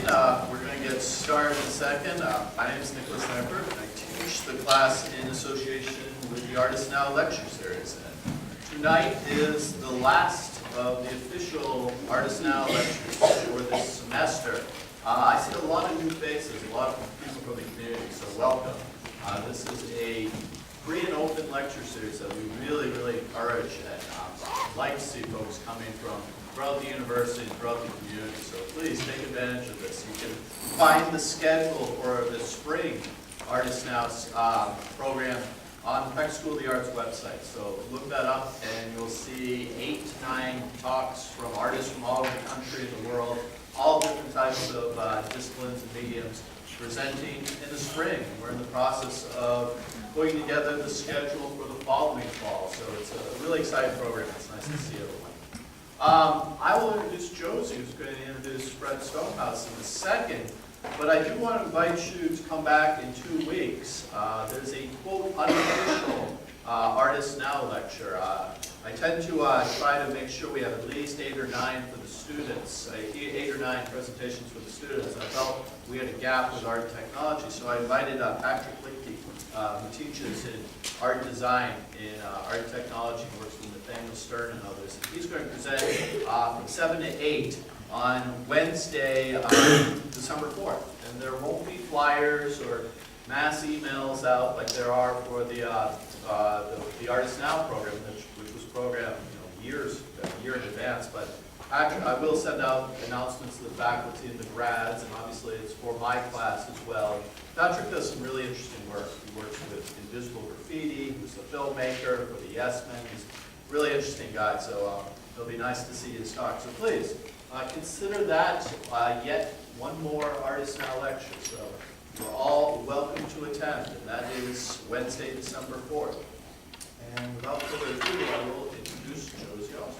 We're going to get started in a second. My name is Nicholas Lambert, and I teach the class in association with the Artist Now lecture series. And tonight is the last of the official Artist Now lectures for this semester. I see a lot of new faces, a lot of people from the community, so welcome. This is a free and open lecture series that we really encourage and like to see folks coming from throughout the university and throughout the community. So please take advantage of this. You can find the schedule for the spring Artist Now program on the Peck School of the Arts website. So look that up and you'll see 8 to 9 talks from artists from all over the country and the world, all different types of disciplines and mediums presenting in the spring. We're in the process of putting together the schedule for the following fall. So it's a really exciting program. It's nice to see everyone. I will introduce Josie, who's going to introduce Fred Stonehouse in a second, but I do want to invite you to come back in 2 weeks. There's a, quote, unofficial Artist Now lecture. I tend to try to make sure we have at least 8 or 9 for the students, 8 or 9 presentations for the students. I felt we had a gap with art and technology, so I invited Patrick Lichty, who teaches in art design in art and technology, works with Nathaniel Stern and others. And he's going to present from 7 to 8 on Wednesday, December 4th. And there won't be flyers or mass emails out like there are for the Artist Now program, which was programmed a year in advance. But actually, I will send out announcements to the faculty and the grads, and obviously it's for my class as well. Patrick does some really interesting work. He works with Invisible Graffiti, who's a filmmaker for the Yes Men. He's a really interesting guy, so it'll be nice to see his talk. So please, consider that yet one more Artist Now lecture. So you're all welcome to attend, and that is Wednesday, December 4th. And without further ado, I will introduce Josie Oswald.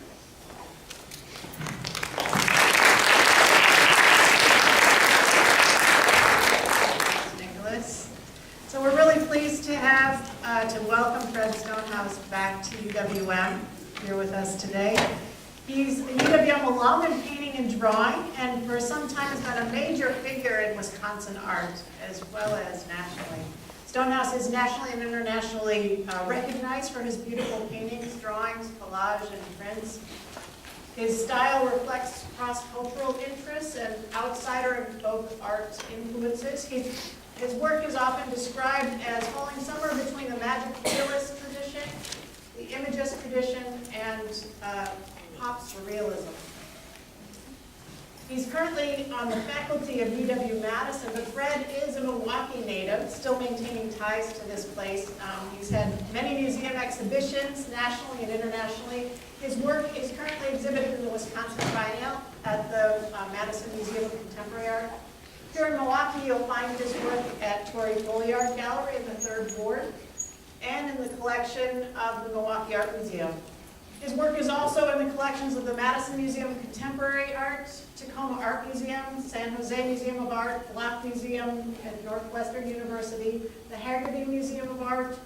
So we're really pleased to have, to welcome Fred Stonehouse back to UWM here with us today. He's a UWM alum in painting and drawing, and for some time has been a major figure in Wisconsin art, as well as nationally. Stonehouse is nationally and internationally recognized for his beautiful paintings, drawings, collage, and prints. His style reflects cross-cultural interests and outsider and folk art influences. His work is often described as falling somewhere between the magic realist tradition, the imagist tradition, and Pop Surrealism. He's currently on the faculty of UW-Madison, but Fred is a Milwaukee native, still maintaining ties to this place. He's had many museum exhibitions, nationally and internationally. His work is currently exhibited in the Wisconsin Triennial at the Madison Museum of Contemporary Art. Here in Milwaukee, you'll find his work at Torrey Folliard Gallery in the 3rd Ward, and in the collection of the Milwaukee Art Museum. His work is also in the collections of the Madison Museum of Contemporary Art, Tacoma Art Museum, San Jose Museum of Art, Block Museum at Northwestern University, the Haggerty Museum of Art,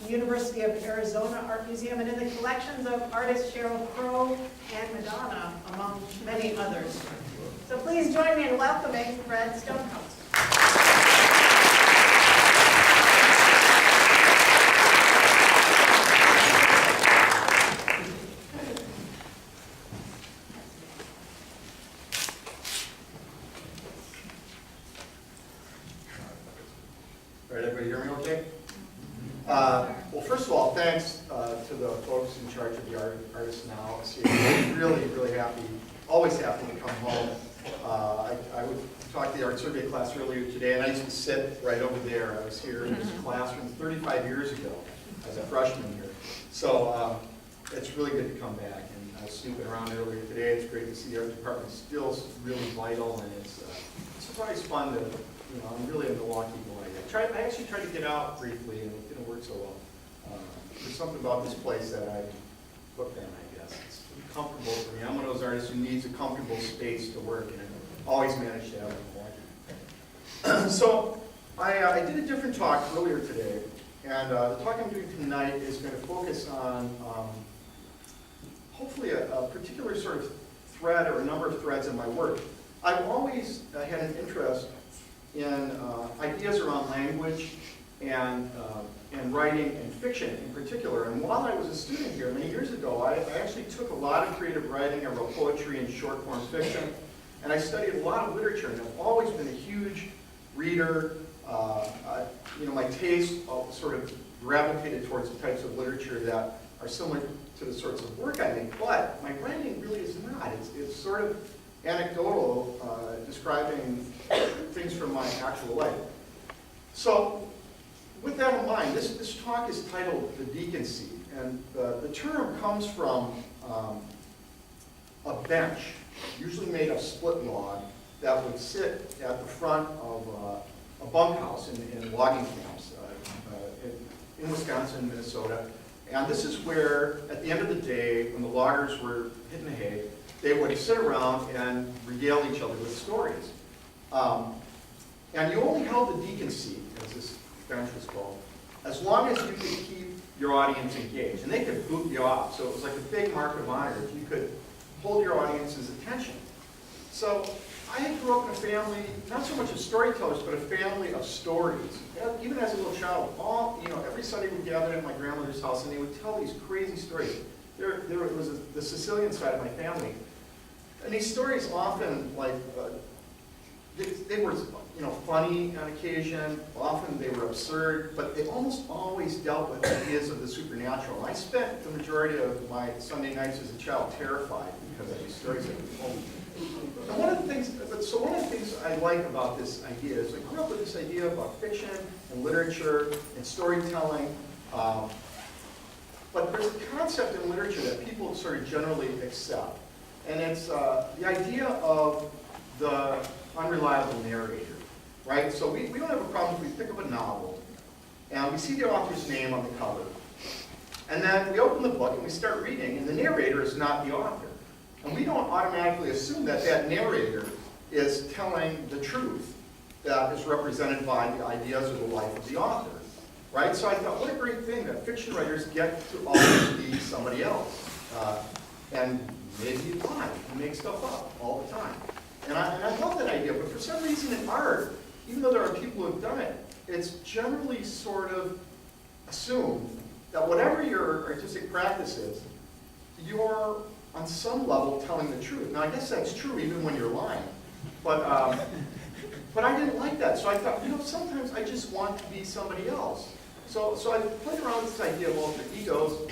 the University of Arizona Art Museum, and in the collections of artists Sheryl Crow and Madonna, among many others. So please join me in welcoming Fred Stonehouse. All right, everybody hear me okay? Well, first of all, thanks to the folks in charge of the Artist Now. I'm really happy, always happy to come home. I would talk to the art survey class earlier today, and I used to sit right over there. I was here in this classroom 35 years ago as a freshman here. So it's really good to come back. And I was snooping around earlier today. It's great to see the art department still really vital, and it's always fun to, I'm really a Milwaukee boy. I actually tried to get out briefly, and it didn't work so well. There's something about this place that I hooked on, I guess. It's comfortable for me. I'm one of those artists who needs a comfortable space to work, and I've always managed to have it in Milwaukee. So I did a different talk earlier today, and the talk I'm doing tonight is going to focus on hopefully a particular sort of thread or a number of threads in my work. I've always had an interest in ideas around language and writing and fiction in particular. And while I was a student here many years ago, I actually took a lot of creative writing. I wrote poetry and short form fiction. And I studied a lot of literature, and I've always been a huge reader. My taste sort of gravitated towards the types of literature that are similar to the sorts of work I make, but my writing really is not. It's sort of anecdotal, describing things from my actual life. So, with that in mind, this talk is titled The Deacon Seat, and the term comes from a bench, usually made of split log, that would sit at the front of a bunkhouse in logging camps in Wisconsin, Minnesota. And this is where, at the end of the day, when the loggers were hitting the hay, they would sit around and regale each other with stories. And you only held the deacon seat, as this bench was called, as long as you could keep your audience engaged. And they could boot you off, so it was like a big mark of honor if you could hold your audience's attention. So I grew up in a family, not so much of storytellers, but a family of stories. Even as a little child, every Sunday we'd gather at my grandmother's house, and they would tell these crazy stories. There was the Sicilian side of my family, and these stories often, they were, funny on occasion. Often they were absurd, but they almost always dealt with ideas of the supernatural. I spent the majority of my Sunday nights as a child terrified because of these stories that were told. And one of the things I like about this idea is I grew up with this idea about fiction and literature and storytelling. But there's a concept in literature that people sort of generally accept. And it's the idea of the unreliable narrator, right? So we don't have a problem if we pick up a novel and we see the author's name on the cover. And then we open the book and we start reading, and the narrator is not the author. And we don't automatically assume that that narrator is telling the truth that is represented by the ideas or the life of the author, right? So I thought, what a great thing that fiction writers get to always be somebody else. And maybe lie and make stuff up all the time. And I love that idea, but for some reason in art, even though there are people who have done it, it's generally sort of assumed that whatever your artistic practice is, you're on some level telling the truth. Now I guess that's true even when you're lying, but I didn't like that. So I thought, sometimes I just want to be somebody else. So I played around with this idea of alter egos,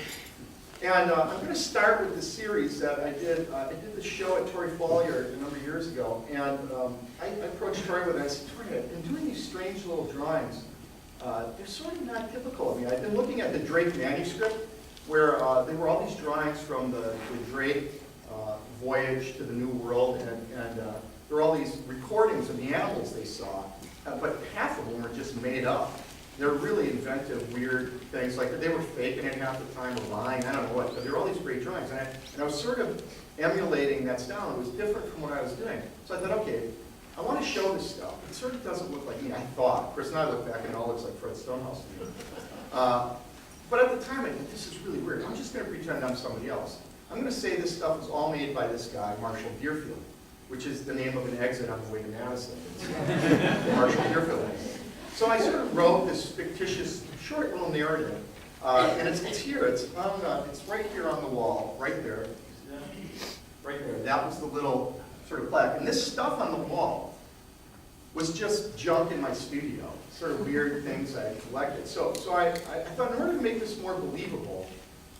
and I'm going to start with the series that I did. I did the show at Torrey Follier a number of years ago, and I approached Torrey with it. I said, Torrey, I've been doing these strange little drawings. They're sort of not typical of me. I've been looking at the Drake manuscript, where there were all these drawings from the Drake voyage to the New World, and there were all these recordings of the animals they saw, but half of them were just made up. They're really inventive, weird things, like they were faking it half the time or lying, I don't know what, but there were all these great drawings, and I was sort of emulating that style. It was different from what I was doing. So I thought, okay, I want to show this stuff. It sort of doesn't look like me, I thought. Of course, now I look back and it all looks like Fred Stonehouse to me. But at the time, I thought, this is really weird. I'm just going to pretend I'm somebody else. I'm going to say this stuff was all made by this guy, Marshall Deerfield, which is the name of an exit on the way to Madison. Marshall Deerfield. So I sort of wrote this fictitious, short little narrative, and it's here. It's right here on the wall, right there. Right there. That was the little sort of plaque. And this stuff on the wall was just junk in my studio, sort of weird things I collected. So I thought, in order to make this more believable,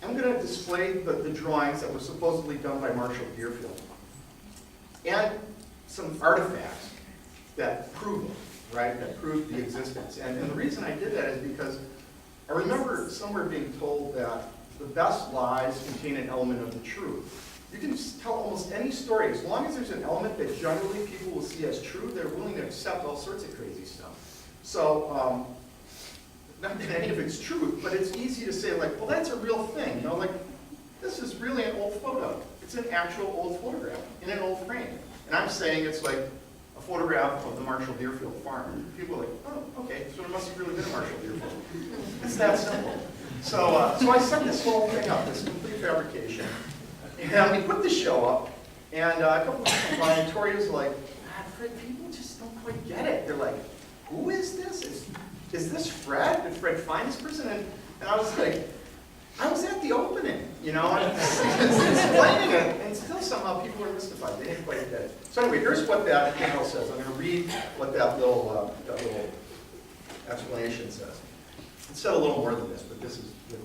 I'm going to display the drawings that were supposedly done by Marshall Deerfield, and some artifacts that prove it. Right, that proved the existence. And the reason I did that is because I remember somewhere being told that the best lies contain an element of the truth. You can tell almost any story, as long as there's an element that generally people will see as true, they're willing to accept all sorts of crazy stuff. So, not that any of it's true, but it's easy to say, like, well, that's a real thing. Like, this is really an old photo. It's an actual old photograph in an old frame. And I'm saying it's like a photograph of the Marshall Deerfield farm. People are like, oh, okay, so it must have really been a Marshall Deerfield. It's that simple. So I set this whole thing up, this complete fabrication. And we put the show up, and a couple of weeks went by, and Tori was like, Fred, people just don't quite get it. They're like, who is this? Is this Fred? Did Fred find this person? And I was like, I was at the opening, you know, and explaining it, and still somehow people were mystified. They didn't quite get it. So anyway, here's what that panel says. I'm going to read what that little explanation says. It said a little more than this, but this is the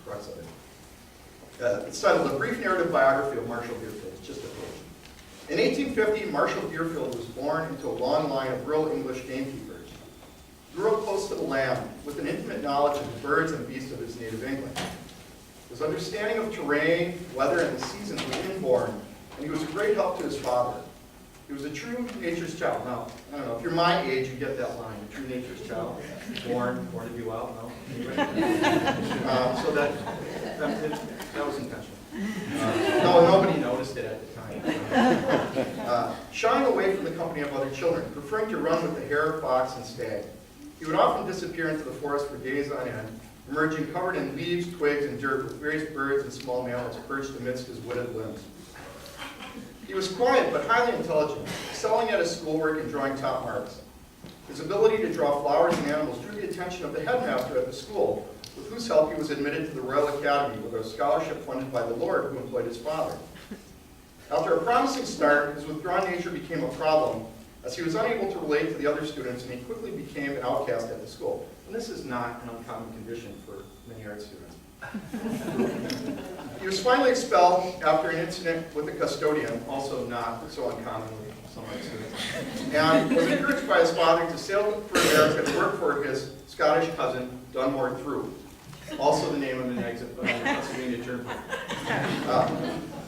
crux of it. It's titled A Brief Narrative Biography of Marshall Deerfield. It's just a page. In 1850, Marshall Deerfield was born into a long line of rural English gamekeepers. Grew up close to the land with an intimate knowledge of the birds and beasts of his native England. His understanding of terrain, weather, and the seasons was inborn, and he was a great help to his father. He was a true nature's child. Now, I don't know, if you're my age, you get that line, a true nature's child. Born to be wild, no? Anyway. So that was intentional. No, nobody noticed it at the time. Shying away from the company of other children, preferring to run with the hare, fox, and stag. He would often disappear into the forest for days on end, emerging covered in leaves, twigs, and dirt with various birds and small mammals perched amidst his wooded limbs. He was quiet but highly intelligent, excelling at his schoolwork and drawing top marks. His ability to draw flowers and animals drew the attention of the headmaster at the school, with whose help he was admitted to the Royal Academy with a scholarship funded by the Lord who employed his father. After a promising start, his withdrawn nature became a problem, as he was unable to relate to the other students, and he quickly became an outcast at the school. And this is not an uncommon condition for many art students. He was finally expelled after an incident with a custodian, also not so uncommon with some art students, and was encouraged by his father to sail for America to work for his Scottish cousin, Dunmore Through, also the name of an exit on the Pennsylvania Turnpike,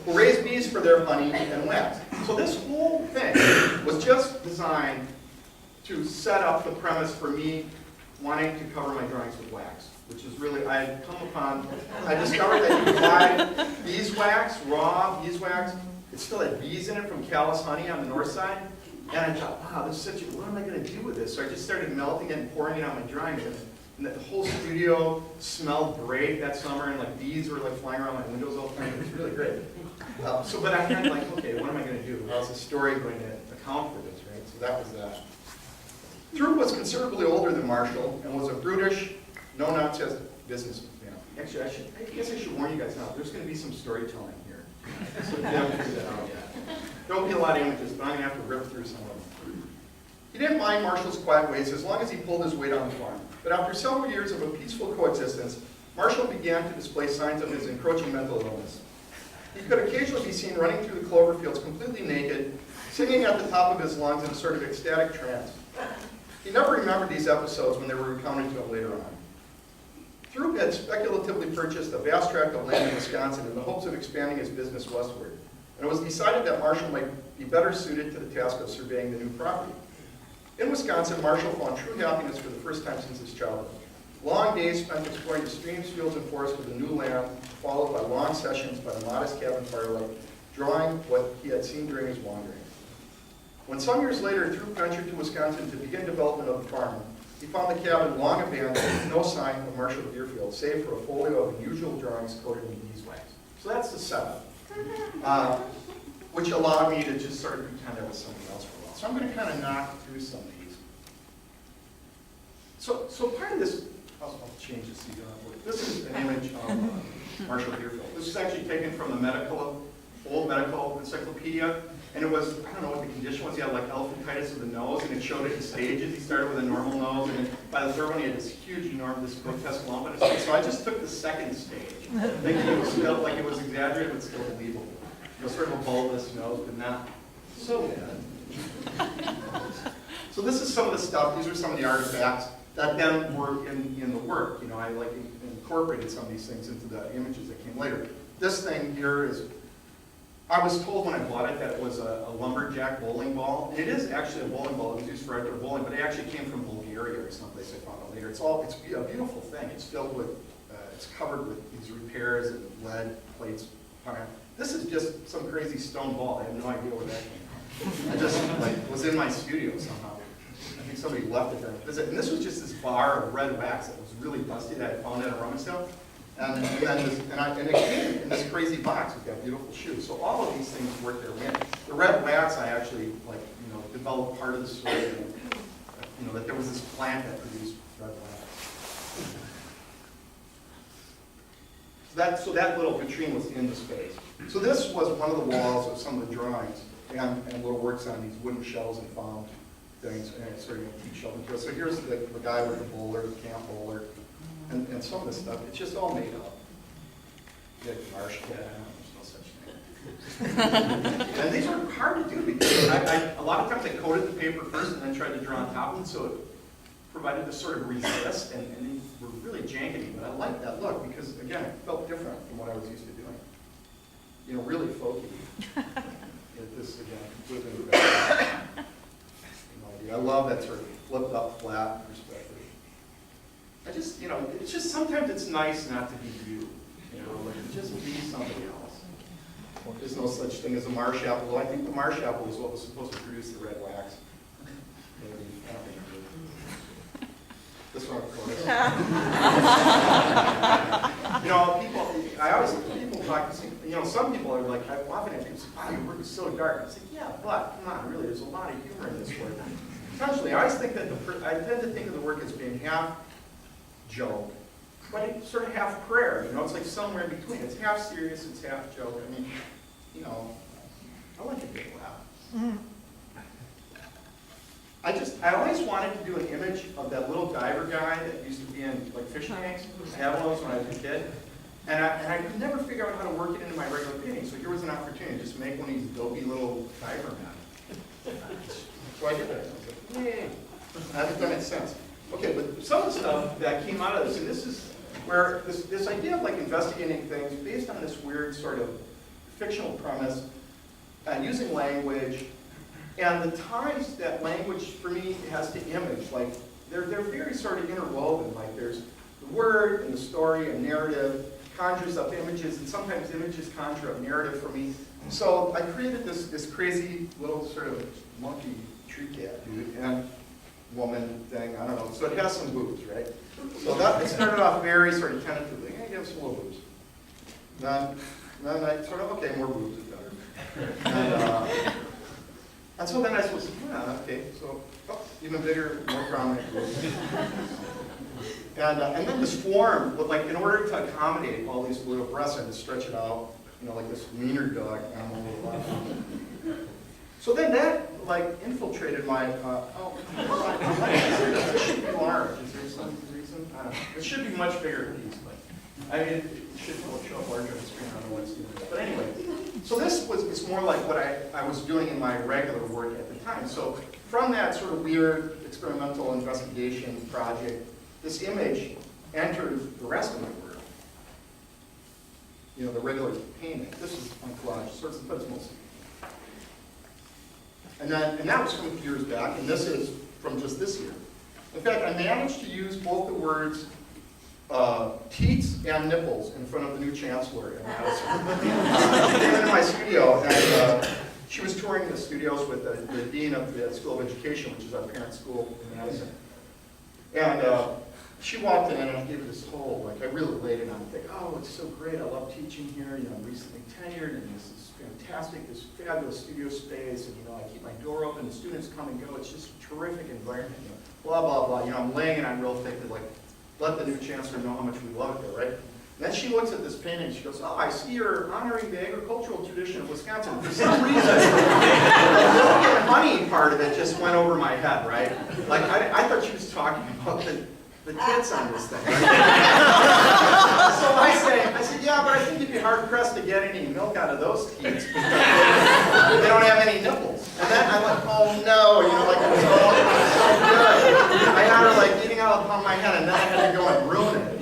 who raised bees for their honey and wax. So this whole thing was just designed to set up the premise for me wanting to cover my drawings with wax, which is really, I discovered that you could buy beeswax, raw beeswax. It still had bees in it from Callus honey on the north side. And I thought, wow, this is such a, what am I going to do with this? So I just started melting it and pouring it on my drawings. And the whole studio smelled great that summer, and like bees were like flying around my windows all the time. It was really great. But I had like, okay, what am I going to do? How's the story going to account for this, right? So that was that. Throop was considerably older than Marshall and was a brutish, no-nonsense businessman. Actually, I guess I should warn you guys now. There's going to be some storytelling here. So if you haven't figured that out yet. There won't be a lot of images, but I'm going to have to rip through some of them. He didn't mind Marshall's quiet ways as long as he pulled his weight on the farm. But after several years of a peaceful coexistence, Marshall began to display signs of his encroaching mental illness. He could occasionally be seen running through the clover fields completely naked, singing at the top of his lungs in a sort of ecstatic trance. He never remembered these episodes when they were recounted to him later on. Throop had speculatively purchased a vast tract of land in Wisconsin in the hopes of expanding his business westward, and it was decided that Marshall might be better suited to the task of surveying the new property. In Wisconsin, Marshall found true happiness for the first time since his childhood. Long days spent exploring the streams, fields, and forests of the new land, followed by long sessions by the modest cabin firelight, drawing what he had seen during his wanderings. When some years later, Throop ventured to Wisconsin to begin development of the farm, he found the cabin long abandoned with no sign of Marshall Deerfield, save for a folio of unusual drawings coated in beeswax. So that's the setup, which allowed me to just sort of pretend I was something else for a while. So I'm going to kind of knock through some of these. So part of this, I'll change this so you don't have to look. This is an image of Marshall Deerfield. This is actually taken from the old medical encyclopedia. And it was, I don't know what the condition was, he had like elephantitis of the nose, and it showed it in stages. He started with a normal nose, and then by the third one he had this huge, enormous, grotesque lump in his face. So I just took the second stage, thinking it was felt like it was exaggerated, but still believable. You know, sort of a bulbous nose, but not so bad. So this is some of the stuff, these are some of the artifacts that then were in the work. You know, I like incorporated some of these things into the images that came later. This thing here is, I was told when I bought it that it was a lumberjack bowling ball. And it is actually a bowling ball. It was used for outdoor bowling, but it actually came from Bulgaria or someplace I found out later. It's a beautiful thing. It's filled with, it's covered with these repairs and lead plates. This is just some crazy stone ball. I have no idea where that came from. I just was in my studio somehow. I think somebody left it there to visit. And this was just this bar of red wax that was really dusty that I found at a rummage sale. And then and it came in this crazy box with that beautiful shoe. So all of these things work their way in. The red wax, I actually developed part of the story, that there was this plant that produced red wax. So that little vitrine was in the space. So this was one of the walls of some of the drawings, and little works on these wooden shells and found things, and it's sort of antique shelf material. So here's the guy with the bowler, the camp bowler, and some of this stuff, it's just all made up. You got marsh cat, there's no such thing. And these are hard to do because a lot of times I coated the paper first and then tried to draw on top of them, so it provided this sort of resist, and they were really janky, but I liked that look because, again, it felt different from what I was used to doing. Really folky. This, again, completely better. I love that sort of flipped up flat perspective. I just, it's just sometimes it's nice not to be you, just be somebody else. There's no such thing as a marsh apple. Well, I think the marsh apple is what was supposed to produce the red wax. Maybe, I don't think it did. This one, of course. People talk to me, some people are like, I often have people say, wow, your work is so dark. I say, yeah, but come on, really, there's a lot of humor in this work. Essentially, I tend to think of the work as being half joke, but it's sort of half prayer. It's like somewhere in between. It's half serious, it's half joke. I mean, I like a good laugh. I always wanted to do an image of that little diver guy that used to be in like fish tanks. I had one of those when I was a kid. And I could never figure out how to work it into my regular painting. So here was an opportunity to just make one of these dopey little diver men. So I did that. I was like, yay. I haven't done it since. Okay, but some of the stuff that came out of this, and this is where this idea of like investigating things based on this weird sort of fictional premise, and using language, and the ties that language for me has to image, like they're very sort of interwoven. Like there's the word and the story and narrative conjures up images, and sometimes images conjure up narrative for me. So I created this crazy little sort of monkey tree cat dude and woman thing, I don't know. So it has some boobs, right? So it started off very sort of tentatively, hey, you have some little boobs. Then I sort of, okay, more boobs is better. And so then I was, okay, so even bigger, more prominent boobs. And then this form, but like in order to accommodate all these little breasts, I had to stretch it out, like this wiener dog animal with a lot of boobs. So then that like infiltrated my, this should be large. Is there some reason? I don't know. It should be much bigger piece, but I mean, it should show up larger on the screen. I don't know what it's doing. But anyway, so this was more like what I was doing in my regular work at the time. So from that sort of weird experimental investigation project, this image entered the rest of my work. The regular painting. This is on collage, but it's mostly. And that was from a few years back, and this is from just this year. In fact, I managed to use both the words teats and nipples in front of the new chancellor in Madison. She came into my studio, and she was touring the studios with the dean of the School of Education, which is our parent school in Madison. And she walked in, and I gave her this whole, like, I really laid it on thick. Oh, it's so great. I love teaching here. I'm recently tenured, and this is fantastic, this fabulous studio space, and I keep my door open, the students come and go. It's just a terrific environment. Blah blah blah. I'm laying it on real thick to like let the new chancellor know how much we love it there, right? And then she looks at this painting. And she goes, "Oh, I see you're honoring the agricultural tradition of Wisconsin." For some reason, the milk and honey part of it just went over my head, right? Like I thought she was talking about the tits on this thing. Right? So I said, yeah, but I think you'd be hard pressed to get any milk out of those teats because they don't have any nipples. And then I'm like, oh no, like it was so good. I had her like eating out upon my head, and then I had to go and ruin it.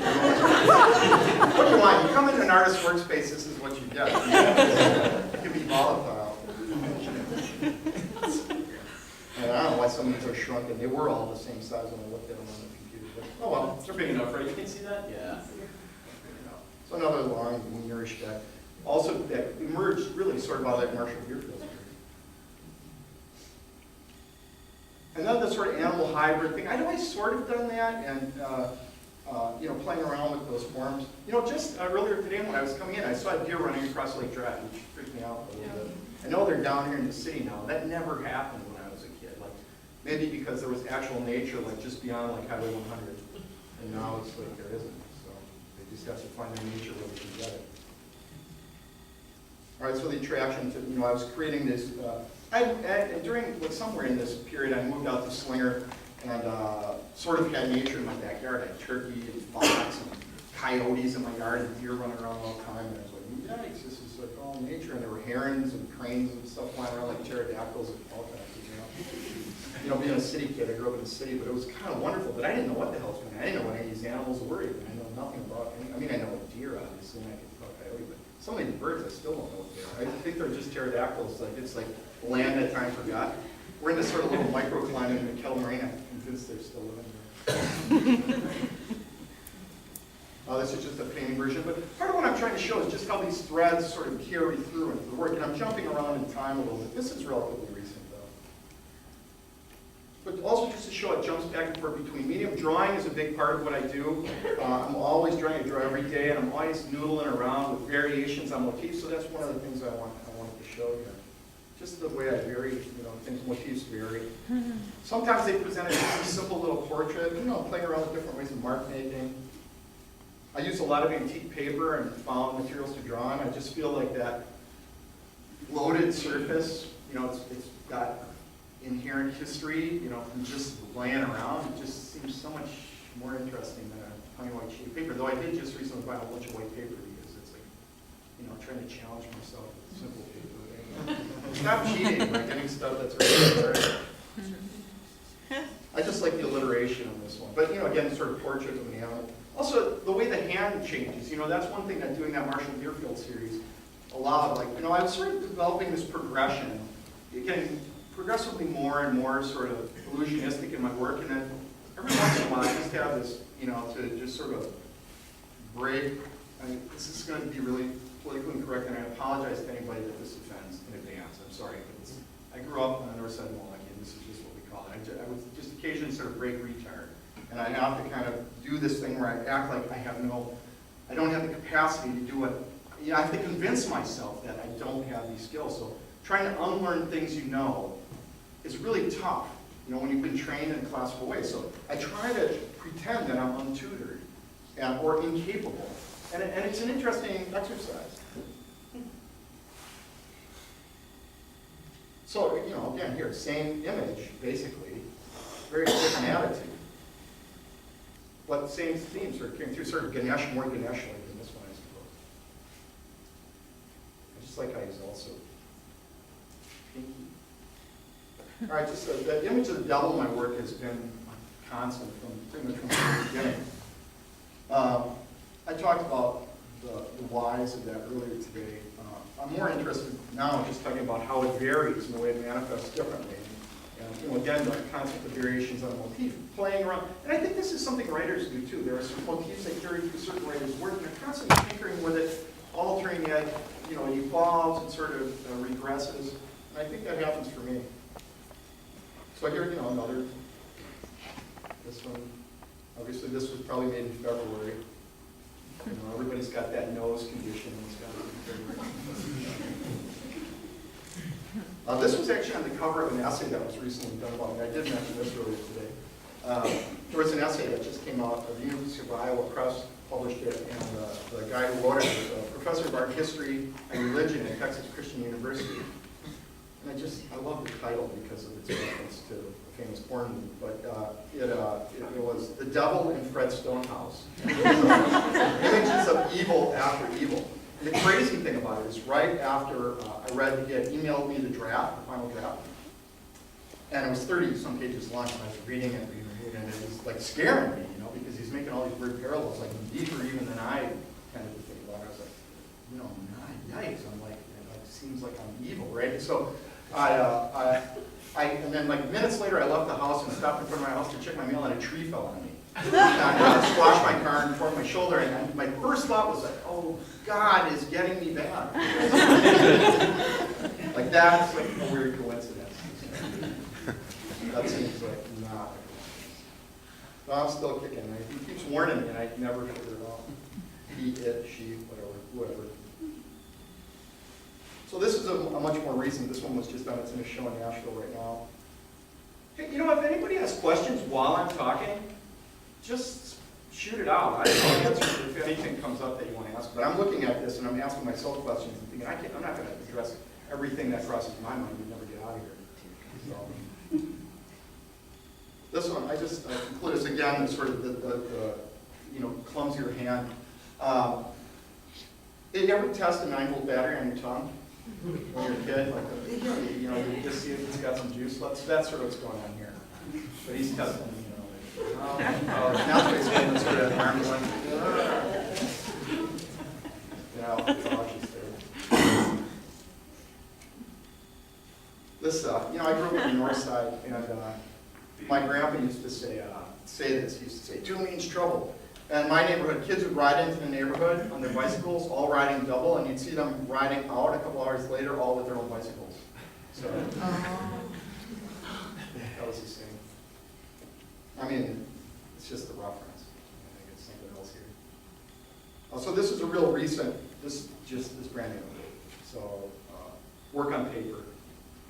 What do you want? You come into an artist's workspace, this is what you get. It can be volatile. And I don't know why some of these are shrunken. They were all the same size when I looked at them on the computer. But, oh well, They're big enough, right? You can see that? Yeah. So another long, wienerish guy. Also, that emerged really sort of out of that Marshall Deerfield period. And then the sort of animal hybrid thing. I'd always sort of done that, and playing around with those forms. Just earlier today when I was coming in, I saw a deer running across Lake Drive, which freaked me out a little bit. I know they're down here in the city now. That never happened when I was a kid. Like maybe because there was actual nature, like just beyond like Highway 100, and now it's like there isn't. So they just have to find their nature where they can get it. All right, so the attraction to, I was creating this, somewhere in this period, I moved out to Slinger and sort of had nature in my backyard. I had turkey and fox and coyotes in my yard and deer running around all the time. And I was like, yikes, this is like all nature. And there were herons and cranes and stuff flying around like pterodactyls and all kinds of, being a city kid, I grew up in the city, but it was kind of wonderful. But I didn't know what the hell was going on. I didn't know what any of these animals were even. I know nothing about any. I mean, I know a deer, obviously, and I could tell coyote, but some of these birds, I still don't know what they are. I think they're just pterodactyls. Like it's like land that time forgot. We're in this sort of little microclimate in the Kettle Marine. I'm convinced they're still living there. This is just a painting version, but part of what I'm trying to show is just how these threads sort of carry through into the work. And I'm jumping around in time a little bit. This is relatively recent, though. But also just to show it jumps back and forth between medium. Drawing is a big part of what I do. I'm always trying to draw every day, and I'm always noodling around with variations on motifs. So that's one of the things I wanted to show here. Just the way I vary, things, motifs vary. Sometimes they present it as a simple little portrait, playing around with different ways of mark making. I use a lot of antique paper and found materials to draw on. I just feel like that loaded surface, it's got inherent history, from just laying around. It just seems so much more interesting than a plain white sheet of paper. Though I did just recently buy a bunch of white paper because it's like, trying to challenge myself with simple paper. Stop cheating by getting stuff that's really I just like the alliteration on this one. But, again, sort of portrait of an animal. Also, the way the hand changes, that's one thing that doing that Marshall Deerfield series allowed. Like, I was sort of developing this progression, getting progressively more and more sort of illusionistic in my work. And then every once in a while, I just have this, to just sort of break. This is going to be really politically incorrect, and I apologize to anybody that this offends in advance. I'm sorry, but I grew up on the north side of Milwaukee, and this is just what we call it. I would just occasionally sort of break retard, and I have to kind of do this thing where I act like I don't have the capacity to do it. I have to convince myself that I don't have these skills. So trying to unlearn things is really tough, when you've been trained in a classical way. So I try to pretend that I'm untutored or incapable. And it's an interesting exercise. So, again, here, same image, basically, very different attitude. But same theme sort of came through, sort of Ganesh, more Ganesh-like than this one, I suppose. I just like how he's also pinky. All right, just the image of the devil in my work has been constant pretty much from the beginning. I talked about the whys of that earlier today. I'm more interested now in just talking about how it varies and the way it manifests differently. And again, the concept of variations on a motif, playing around. And I think this is something writers do too. There are some motifs that carry through certain writers' work, and they're constantly tinkering with it, altering it. It evolves and sort of regresses. And I think that happens for me. So here, another. This one. Obviously, this was probably made in February. Everybody's got that nose condition. This was actually on the cover of an essay that was recently done about me. I did mention this earlier today. There was an essay that just came out. The University of Iowa Press published it, and the guy who wrote it was a professor of art history and religion at Texas Christian University. And I love the title because of its reference to a famous porn movie. But it was The Devil in Fred Stonehouse. Images of evil after evil. And the crazy thing about it is right after he had emailed me the final draft, and it was 30-some pages long, and I was reading it, and it was like scaring me, because he's making all these weird parallels, like deeper even than I tended to think about. I was like, yikes, I'm like, it seems like I'm evil, right? So and then like minutes later, I left the house and stopped in front of my house to check my mail, and a tree fell on me. And I squashed my car and tore my shoulder, and my first thought was like, oh, God is getting me back. Like that's like a weird coincidence. That seems like not. No, I'm still kicking. He keeps warning me, and I never figure it out. He, it, she, whatever. So this is a much more recent. This one was just done. It's in a show in Nashville right now. Hey, you know, if anybody has questions while I'm talking, just shoot it out. I'll answer if anything comes up that you want to ask. But I'm looking at this and I'm asking myself questions and thinking, I'm not going to address everything that crosses my mind. We'd never get out of here. So, this one, I just conclude this again, sort of the clumsier hand. Did you ever test a 9-volt battery on your tongue when you're a kid? Like, you just see if it's got some juice left. So that's sort of what's going on here. But he's testing, now he's getting sort of arm going. Cautious there. This, I grew up on the north side, and my grandpa used to say this. He used to say, 2 means trouble. And my neighborhood, kids would ride into the neighborhood on their bicycles, all riding double, and you'd see them riding out a couple hours later, all with their own bicycles. So that was the same. I mean, it's just the reference. I think it's something else here. So this is a real recent. This brand new. So work on paper.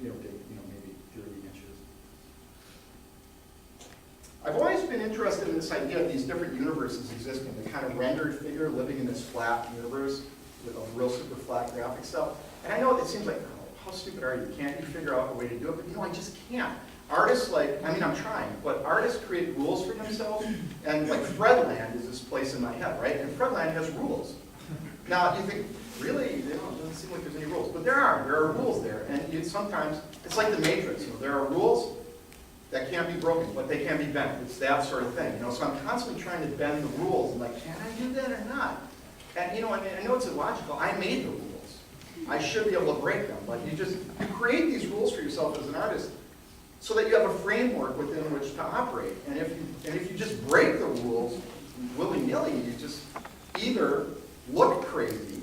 Big, maybe 30 inches. I've always been interested in this idea of these different universes existing, the kind of rendered figure living in this flat universe with a real super flat graphic stuff. And I know it seems like, oh, how stupid are you? Can't you figure out a way to do it? But I just can't. Artists I'm trying, but artists create rules for themselves, and like Fredland is this place in my head, right? And Fredland has rules. Now you think, really? It doesn't seem like there's any rules, but there are rules there, and sometimes, it's like the Matrix, there are rules that can't be broken, but they can be bent. It's that sort of thing, So I'm constantly trying to bend the rules. I'm like, can I do that or not? And I know it's illogical. I made the rules. I should be able to break them. But you create these rules for yourself as an artist, so that you have a framework within which to operate. And if you just break the rules willy-nilly, you just either look crazy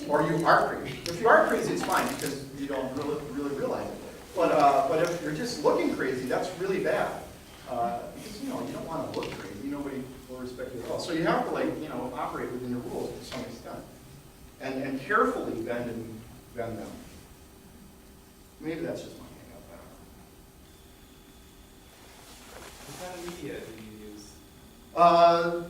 or you are crazy. If you are crazy, it's fine because you don't really realize it. But if you're just looking crazy, that's really bad. Because you don't want to look crazy. Nobody will respect you at all. So you have to operate within the rules to some extent, and carefully bend them. Maybe that's just my hang up. What kind of media do you use?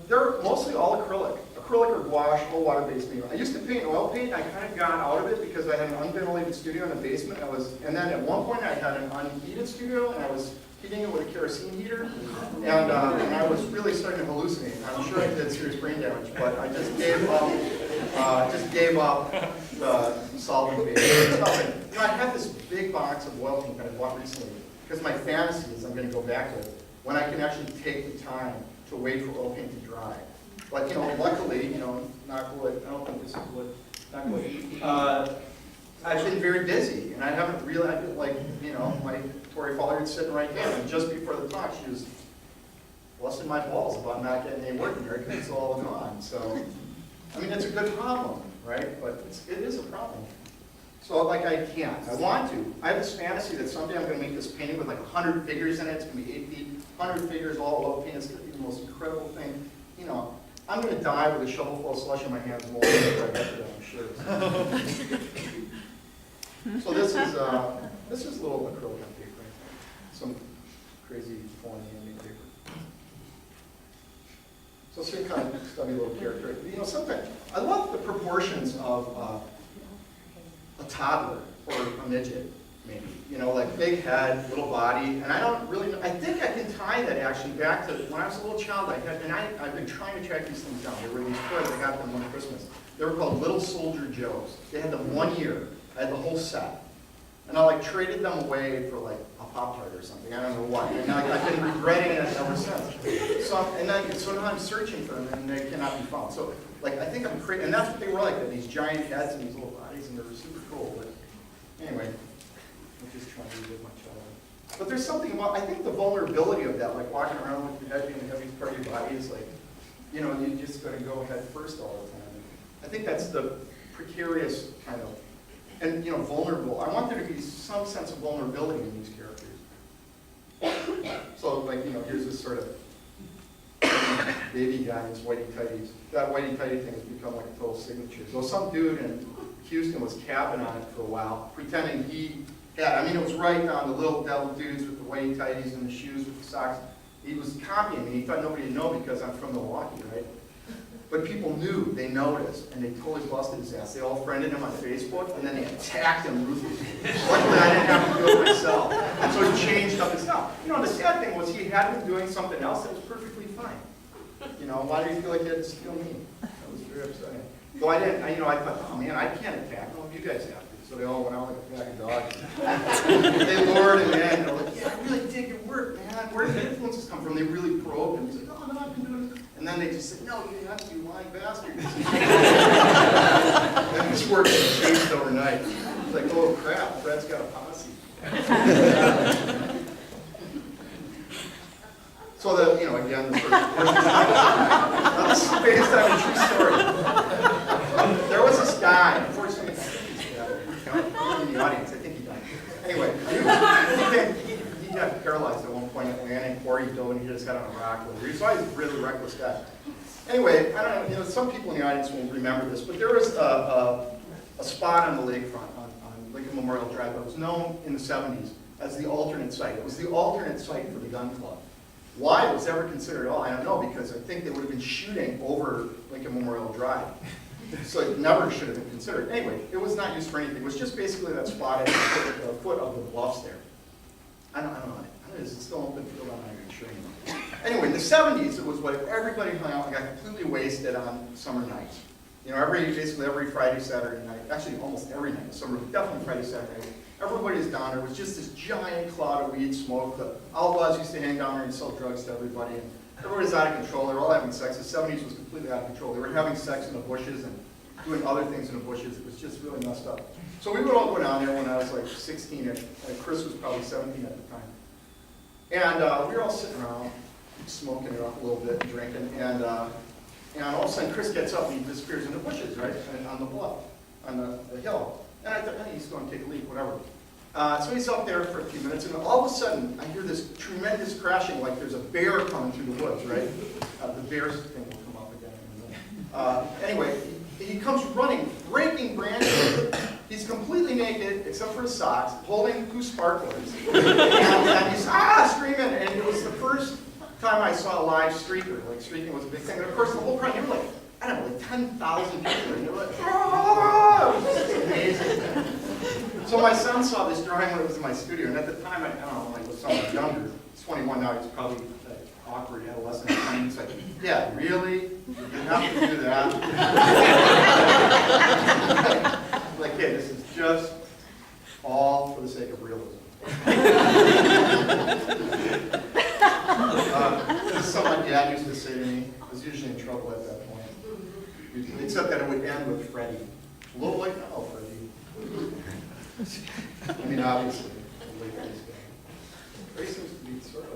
They're mostly all acrylic or gouache, all water-based medium. I used to paint oil paint. I kind of got out of it because I had an unventilated studio in the basement. And then at one point I had an unheated studio, and I was heating it with a kerosene heater, and I was really starting to hallucinate. I'm sure I did serious brain damage, but I just gave up. The solvent-based stuff. I had this big box of oil paint that I bought recently because my fantasy is I'm going to go back to it when I can actually take the time to wait for oil paint to dry. But luckily, knock wood. I don't think this is wood. Knock wood. I've been very busy, and I haven't really. My Tori Folliard's sitting right there, and just before the talk, she was busting my balls about not getting any work in there because it's all gone. So, it's a good problem, right? But it is a problem. So, I can't. I want to. I have this fantasy that someday I'm going to make this painting with 100 figures in it. It's going to be 8 feet, 100 figures, all oil paint. It's going to be the most incredible thing. I'm going to die with a shovel full of slush in my hands more than I'm sure. So this is a little acrylic on paper. Some crazy foreign handmade paper. So some kind of stubby little character. Sometimes I love the proportions of a toddler or a midget, maybe. Big head, little body, and I don't really know. I think I can tie that actually back to when I was a little child. I've been trying to track these things down. There were these toys I got them one Christmas. They were called Little Soldier Joes. They had them 1 year. I had the whole set. And I traded them away for a Pop-Tart or something. I don't know why. And I've been regretting it ever since. So now I'm searching for them and they cannot be found. So I think I'm crazy. And that's what they were like. They had these giant heads and these little bodies, and they were super cool. But anyway, I'm just trying to relive my childhood. But there's something about, I think the vulnerability of that, walking around with your head being the heaviest part of your body is you just got to go head first all the time. I think that's the precarious kind of, and vulnerable. I want there to be some sense of vulnerability in these characters. So here's this sort of baby guy in his whitey tighties. That whitey tighty thing has become like a total signature. So some dude in Houston was capping on it for a while, pretending he had, I mean, it was right on the little devil dudes with the whitey tighties and the shoes with the socks. He was copying me. He thought nobody would know because I'm from Milwaukee, right? But people knew, they noticed, and they totally busted his ass. They all friended him on Facebook, and then they attacked him ruthlessly. Luckily, I didn't have to do it myself. And so he changed up his stuff. You know, the sad thing was he had been doing something else that was perfectly fine. You know, why did he feel like he had to steal me? That was very upsetting. So I didn't, I thought, oh man, I can't attack him. You guys have to. So they all went out like a pack of dogs. They lured him in. They're like, yeah, I really dig your work, man. Where did the influences come from? They really probed him. He's like, oh, no, I've been doing this. And then they just said, no, you have to, you lying bastard. And this work changed overnight. It's like, oh crap, Fred's got a posse. So that, again, this is based on a true story. There was this guy, unfortunately, in the audience, I think he died. Anyway, he got paralyzed at one point at landing, or he dove and he just got on a rock. He was always a really reckless guy. Anyway, I don't know, some people in the audience will remember this, but there was a spot on the lakefront on Lincoln Memorial Drive that was known in the 70s as the alternate site. It was the alternate site for the gun club. Why it was ever considered at all, I don't know, because I think they would have been shooting over Lincoln Memorial Drive. So it never should have been considered. Anyway, it was not used for anything. It was just basically that spot at the foot of the bluffs there. I don't know. Is it still open field? I'm not even sure anymore. Anyway, in the 70s, it was what everybody hung out and got completely wasted on summer nights. Basically every Friday, Saturday night, actually almost every night in the summer, but definitely Friday, Saturday night. Everybody's down there. It was just this giant cloud of weed smoke. The outlaws used to hang down there and sell drugs to everybody. And everybody's out of control. They were all having sex. The 70s was completely out of control. They were having sex in the bushes and doing other things in the bushes. It was just really messed up. So we would all go down there when I was like 16-ish. Chris was probably 17 at the time. And we were all sitting around, smoking it up a little bit and drinking. And all of a sudden, Chris gets up and he disappears in the bushes, right? And on the bluff, on the hill. And I thought, hey, he's going to take a leak, whatever. So he's up there for a few minutes, and all of a sudden, I hear this tremendous crashing, like there's a bear coming through the woods, right? The bear's thing will come up again in a minute. Anyway, he comes running, breaking branches. He's completely naked, except for his socks, holding 2 sparklers. And he's screaming, and it was the first time I saw a live streaker. Like, streaking was a big thing. And of course, the whole crowd, they were like, I don't know, like 10,000 people, and they were like, oh! It was just amazing. So my son saw this drawing when it was in my studio, and at the time, I don't know, like, was somewhat younger. He's 21 now, he's probably like awkward adolescent. And he's like, yeah, really? You have to do that? Like, hey, this is just all for the sake of realism. This is something my dad used to say to me. I was usually in trouble at that point. Except that it would end with Freddie. A little like, oh, Freddie. I mean, obviously, the late Freddie's guy. Freddie seems to be sort of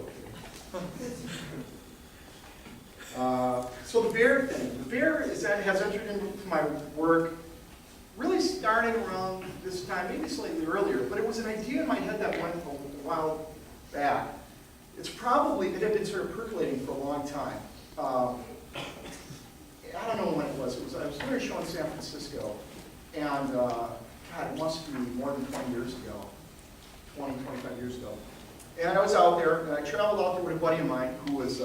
okay. So the bear thing. The bear has entered into my work really starting around this time, maybe slightly earlier, but it was an idea in my head that went a while back. It had been sort of percolating for a long time. I don't know when it was. I was doing a show in San Francisco, and God, it must be more than 20 years ago, 20, 25 years ago. And I was out there, and I traveled out there with a buddy of mine who was,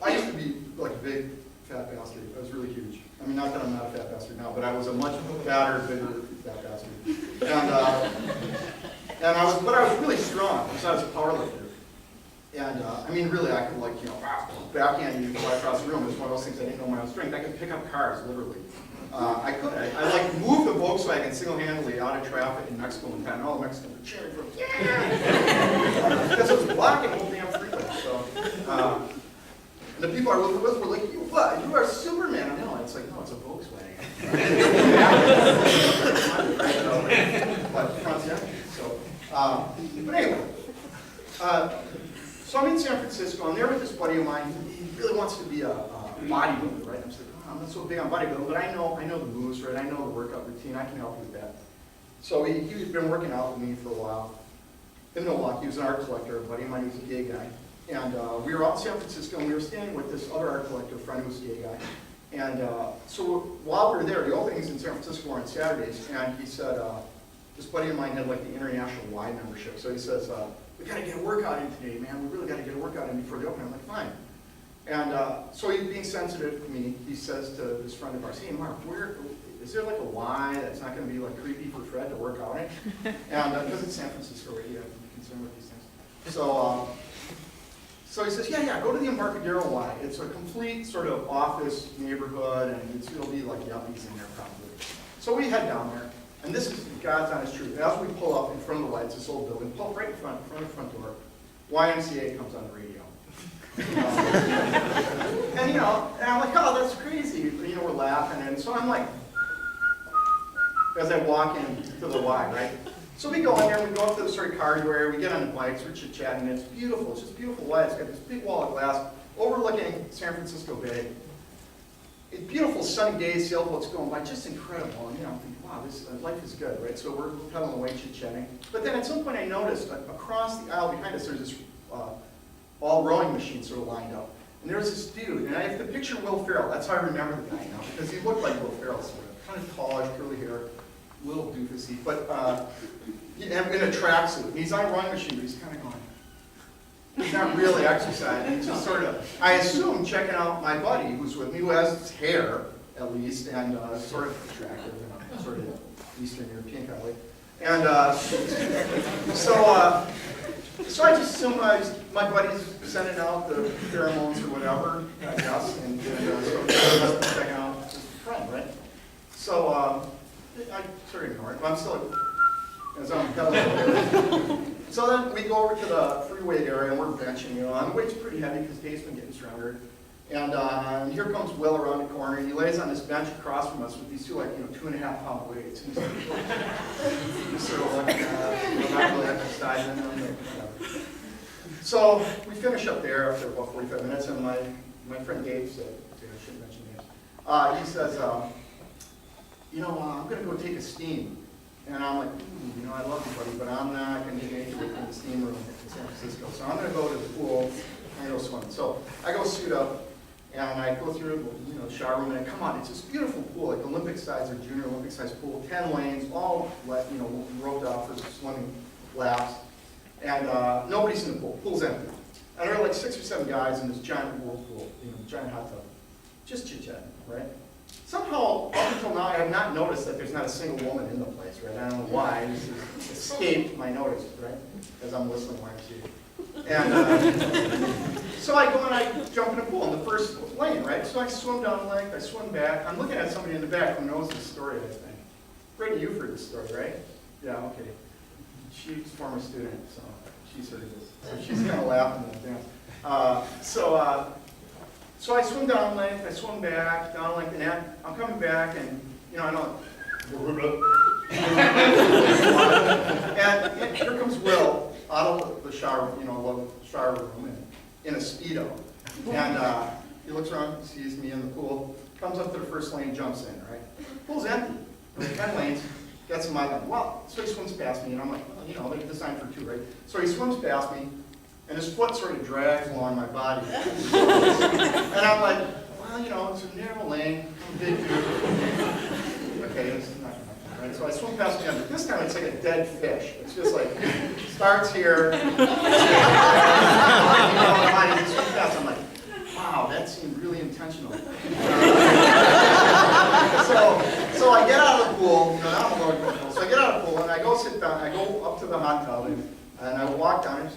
I used to be like a big fat bastard. I was really huge. I mean, not that I'm not a fat bastard now, but I was a much fatter, bigger fat bastard. But I was really strong because I was a powerlifter. And I mean, really, I could backhand you fly across the room. It was one of those things I didn't know my own strength. I could pick up cars, literally. I moved the Volkswagen single-handedly out of traffic in Mexico one time, and all the Mexicans were cheering for me. Yeah! Because it was blocking the whole damn freeway. So, and the people I was with were like, you are Superman. I know. It's like, no, it's a Volkswagen. But anyway. So I'm in San Francisco, I'm there with this buddy of mine. He really wants to be a bodybuilder, right? I'm just like, I'm not so big on bodybuilding, but I know the moves, right? I know the workout routine, I can help you with that. So he's been working out with me for a while. In Milwaukee, he was an art collector, a buddy of mine, he was a gay guy. And we were out in San Francisco, and we were staying with this other art collector friend who was a gay guy. And so while we were there, the openings in San Francisco were on Saturdays, and he said, this buddy of mine had like the international Y membership, so he says, we gotta get a workout in today, man, we really gotta get a workout in before the opening. I'm like, fine. And so he's being sensitive to me, he says to this friend of ours, hey Mark, is there like a Y that's not gonna be like creepy for Fred to work out in? And because it's San Francisco, right, you have to be concerned with these things. So he says, yeah, go to the Embarcadero Y. It's a complete sort of office neighborhood, and it'll be like yuppies in there probably. So we head down there, and this is God's honest truth. As we pull up in front of the lights, this old building, pull up right in front of the front door, YMCA comes on the radio. And and I'm like, oh, that's crazy. We're laughing, and so I'm like, as I walk into the Y, right? So we go in there, we go up to the sort of corridor area, we get on the bikes, we're chit-chatting, and it's beautiful. It's just beautiful light. It's got this big wall of glass overlooking San Francisco Bay. It's beautiful sunny days, sailboats going by, just incredible. And I'm thinking, wow, this life is good, right? So we're pedaling away, chit-chatting. But then at some point I noticed across the aisle behind us, there's this all rowing machine sort of lined up. And there's this dude, and I have to picture Will Ferrell. That's how I remember the guy now, because he looked like Will Ferrell, sort of. Kind of tallish, curly hair, a little doofusy, but in a tracksuit. And he's on a rowing machine, but he's kind of going. He's not really exercising. He's just sort of, I assume, checking out my buddy who's with me, who has hair, at least, and sort of attractive, sort of Eastern European kind of way. And so I just assume my buddy's sending out the pheromones or whatever, I guess, and so checking out his friend, right? So I sort of ignore it, but I'm still, as I'm pedaling. So then we go over to the freeway area, and we're benching, and the weight's pretty heavy because Dave's been getting stronger. And here comes Will around the corner, and he lays on this bench across from us with these two, 2.5-pound weights. And he's sort of looking at not really exercising. So we finish up there after about 45 minutes, and my friend Dave said, I shouldn't mention names, he says, I'm going to go take a steam. And I'm like, I love you, buddy, but I'm not going to get into it in the steam room in San Francisco. So I'm going to go to the pool and go swimming. So I go suit up, and I go through the shower room, and come on, it's this beautiful pool, like Olympic size or junior Olympic size pool, 10 lanes, all roped out for swimming laps. And nobody's in the pool. Pool's empty. And there are like 6 or 7 guys in this giant whirlpool, giant hot tub, just chit-chatting, right? Somehow, up until now, I have not noticed that there's not a single woman in the place, right? I don't know why. This has escaped my notice, right? As I'm listening while I'm seeing. And so I go and I jump in the pool in the first lane, right? So I swim down the lake, I swim back. I'm looking at somebody in the back who knows this story, I think. Brittany, you've heard this story, right? Yeah, okay. She's a former student, so she's heard this. So she's kind of laughing at that. So I swim down the lake, I swim back, down the lake, and I'm coming back, and, I don't, and here comes Will out of the shower, shower room in a Speedo. And he looks around, sees me in the pool, comes up to the first lane, jumps in, right? Pool's empty. There's 10 lanes, gets in my lane. Well, so he swims past me, and I'm like, they're designed for 2, right? So he swims past me, and his foot sort of drags along my body. And I'm like, well, it's a narrow lane, I'm a big dude. Okay, this is not enough, right? So I swim past the end. This time it's like a dead fish. It's just like, starts here. I'm like, wow, that seemed really intentional. So I get out of the pool, now I'm going to the pool. So I get out of the pool, and I go sit down, I go up to the hot tub, and I walk down,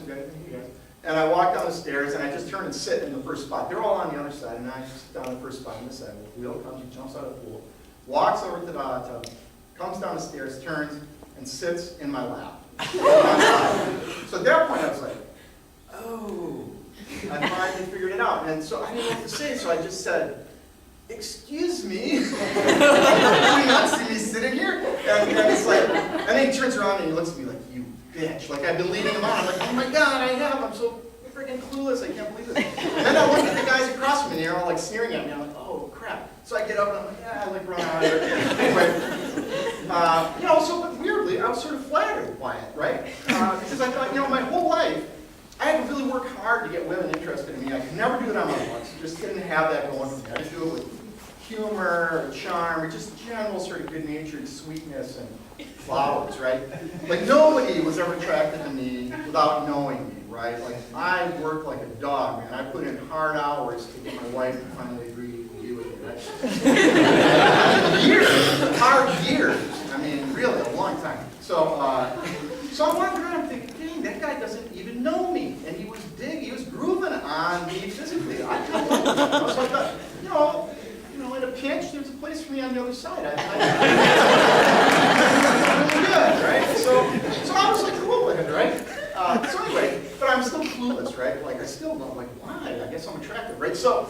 and I walk down the stairs, and I just turn and sit in the first spot. They're all on the other side, and I sit down in the first spot on this side. Will comes, he jumps out of the pool, walks over to the hot tub, comes down the stairs, turns, and sits in my lap. So at that point, I was like, oh, I finally figured it out. And so I didn't know what to say, so I just said, excuse me, do you not see me sitting here? And it's like, and then he turns around and he looks at me like, you bitch. Like I've been leading him on. I'm like, oh my God, I have. I'm so freaking clueless. I can't believe it. And then I look at the guys across from me and they're all like sneering at me. I'm like, oh crap. So I get up and I'm like, yeah, I like run out of there. Anyway, but weirdly, I was sort of flattered by it, right? Because I thought, my whole life, I had to really work hard to get women have that going for me. I just do it with humor, or charm, or just general sort of good-natured sweetness and flowers, right? Like nobody was ever attracted to me without knowing me, right? Like I worked like a dog, man. I put in hard hours to get my wife to finally agree to be with me, right? Years, hard years. I mean, really, a long time. So I'm walking around, I'm thinking, dang, that guy doesn't even know me. And he was grooving on me physically. I was like, you know, in a pinch, there's a place for me on the other side. Really good, right? So I was like cool with it, right? So anyway, but I'm still clueless, right? Like I still don't like why. I guess I'm attractive, right? So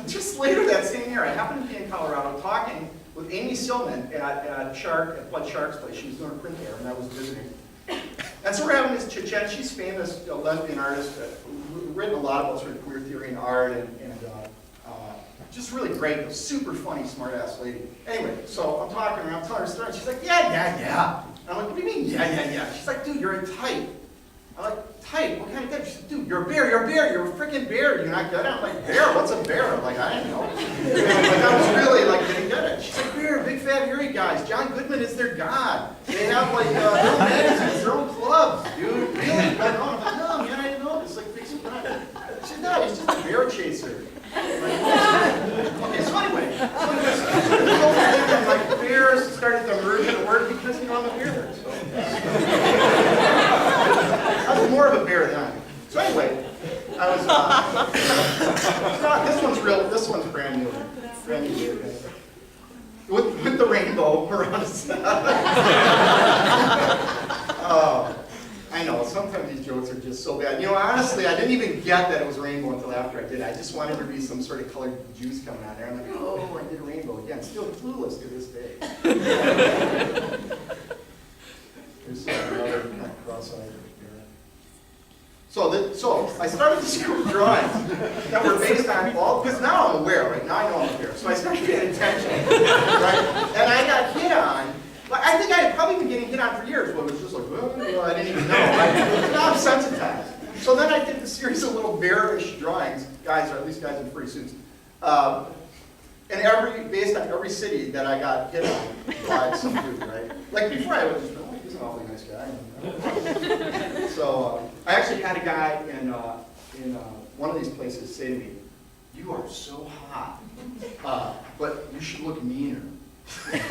just later that same year, I happened to be in Colorado talking with Amy Silman at Blood Shark's place. She was doing a print there, and I was visiting. And so we're having this chit chat. She's famous, lesbian artist, written a lot about sort of queer theory and art, and just really great, super funny, smart ass lady. Anyway, so I'm talking around, telling her story, and she's like, yeah. And I'm like, what do you mean, yeah? She's like, dude, you're a type. I'm like, type? What kind of type? She's like, dude, you're a bear, you're a freaking bear. You're not good at it? I'm like, bear? What's a bear? I'm like, I don't know. Like, I was really like getting good at it. She's like, bear, big fat hairy guys. John Goodman is their god. They have like their own magazines, their own clubs, dude. Really? I'm like, no, man, I didn't know. It's like big super. She said, no, he's just a bear chaser. Okay, so anyway, like bears started to merge into word because I'm a bear. So. I was more of a bear than I am. So anyway, I was. This one's real. This one's brand new. With the rainbow around his. Oh. I know, sometimes these jokes are just so bad. You know, honestly, I didn't even get that it was a rainbow until after I did it. I just wanted to be some sort of colored juice coming out there. I'm like, oh, I did a rainbow again. Still clueless to this day. There's another kind of cross-eyed here. So I started this group of drawings that were based on all, because now I'm aware, right? Now I know I'm aware. So I started paying attention, right? And I got hit on. Like, I think I had probably been getting hit on for years, but it was just like, well, I didn't even know. Right? Now I'm sensitized. So then I did a series of little bearish drawings, guys, or at least guys in furry suits, and based on every city that I got hit on by some dude, right? Like before I was, oh, he's an awfully nice guy. So I actually had a guy in one of these places say to me, "You are so hot, but you should look meaner." That's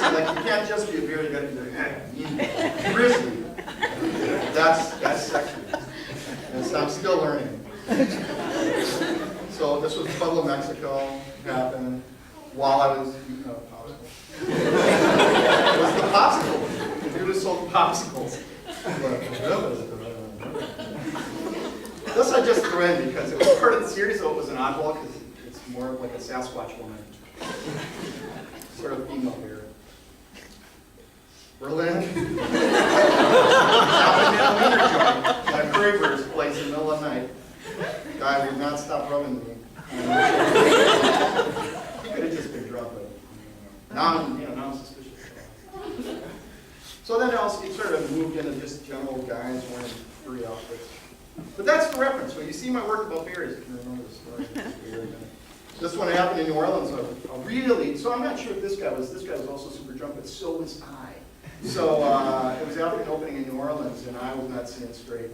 like you can't just be a very good grizzly. That's sexual. And so I'm still learning. So this was Pueblo, Mexico, happened while I was eating a popsicle. It was the popsicle. The dude who sold popsicles. This I just threw in because it was part of the series, so it was an oddball because it's more like a Sasquatch woman. Sort of female here. Berlin. My Kraber's place in the middle of the night. Guy would not stop rubbing me. He could have just been drunk, but now I'm suspicious. So then it sort of moved into just general guys wearing furry outfits. But that's the reference. When you see my work about bears, you can remember the story. This one happened in New Orleans. So I'm not sure if this guy was also super drunk, but so was I. So it was after an opening in New Orleans, and I was not seeing straight.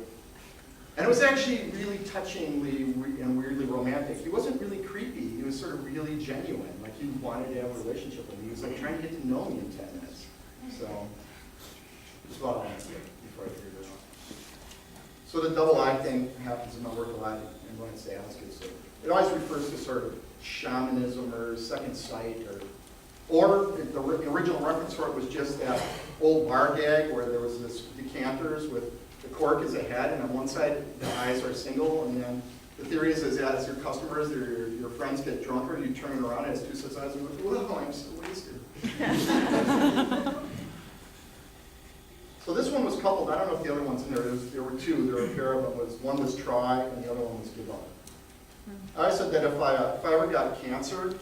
And it was actually really touchingly and weirdly romantic. He wasn't really creepy. He was sort of really genuine. Like he wanted to have a relationship with me. He was like trying to get to know me in 10 minutes. So that's about all I did before I figured it out. So the double eye thing happens in my work a lot, and when I say Alaska, so it always refers to sort of shamanism or second sight, or the original reference for it was just that old bar gag where there was this decanters with the cork as a head, and on one side the eyes are single, and then the theory is as your customers or your friends get drunker, you turn it around and it's two sets of eyes, and you go, whoa, I'm so wasted. So this one was coupled. I don't know if the other one's in there. There were two. There were a pair of them. One was try, and the other one was give up. I said that if I ever got cancer,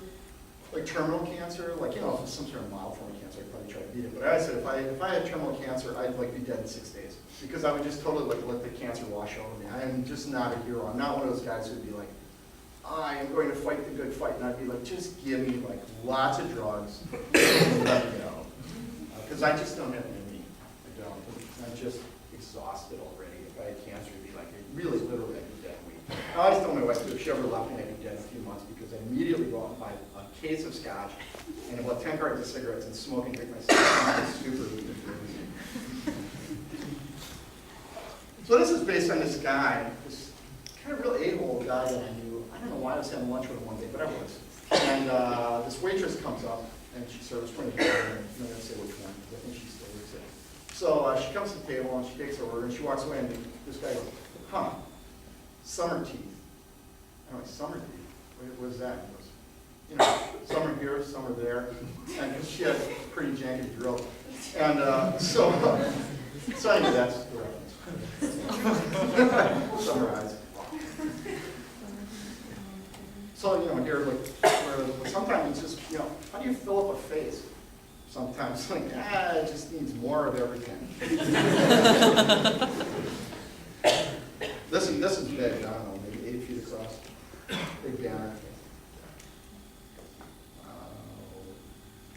like terminal cancer, like, you know, if it's some sort of mild form of cancer, I'd probably try to beat it. But I said, if I had terminal cancer, I'd like be dead in 6 days. Because I would just totally like let the cancer wash over me. I am just not a hero. I'm not one of those guys who'd be like, I am going to fight the good fight. And I'd be like, just give me like lots of drugs and let me go. Because I just don't have it in me. I don't. I'm just exhausted already. If I had cancer, it'd be like, really, literally, I'd be dead in a week. I always tell my wife that if she ever left me, I'd be dead in a few months because I immediately go out and buy a case of scotch and about 10 cartons of cigarettes and smoke and drink myself. It's super confusing. So this is based on this guy, this kind of real a-hole guy that I knew. I don't know why I was having lunch with him one day, but I was. And this waitress comes up, and she serves 20 people, and I'm not going to say which one, because I think she still works there. So she comes to the table, and she takes her order, and she walks away, and this guy goes, huh, summer teeth. I'm like, summer teeth? What is that? He goes, you know, some are here, some are there. And she had a pretty janky drill. And so anyway, that's the reference. Summarize. So, you know, here, like, sometimes it's just, you know, how do you fill up a face? Sometimes, like, it just needs more of everything. This is big, I don't know, maybe 8 feet across. Big banner.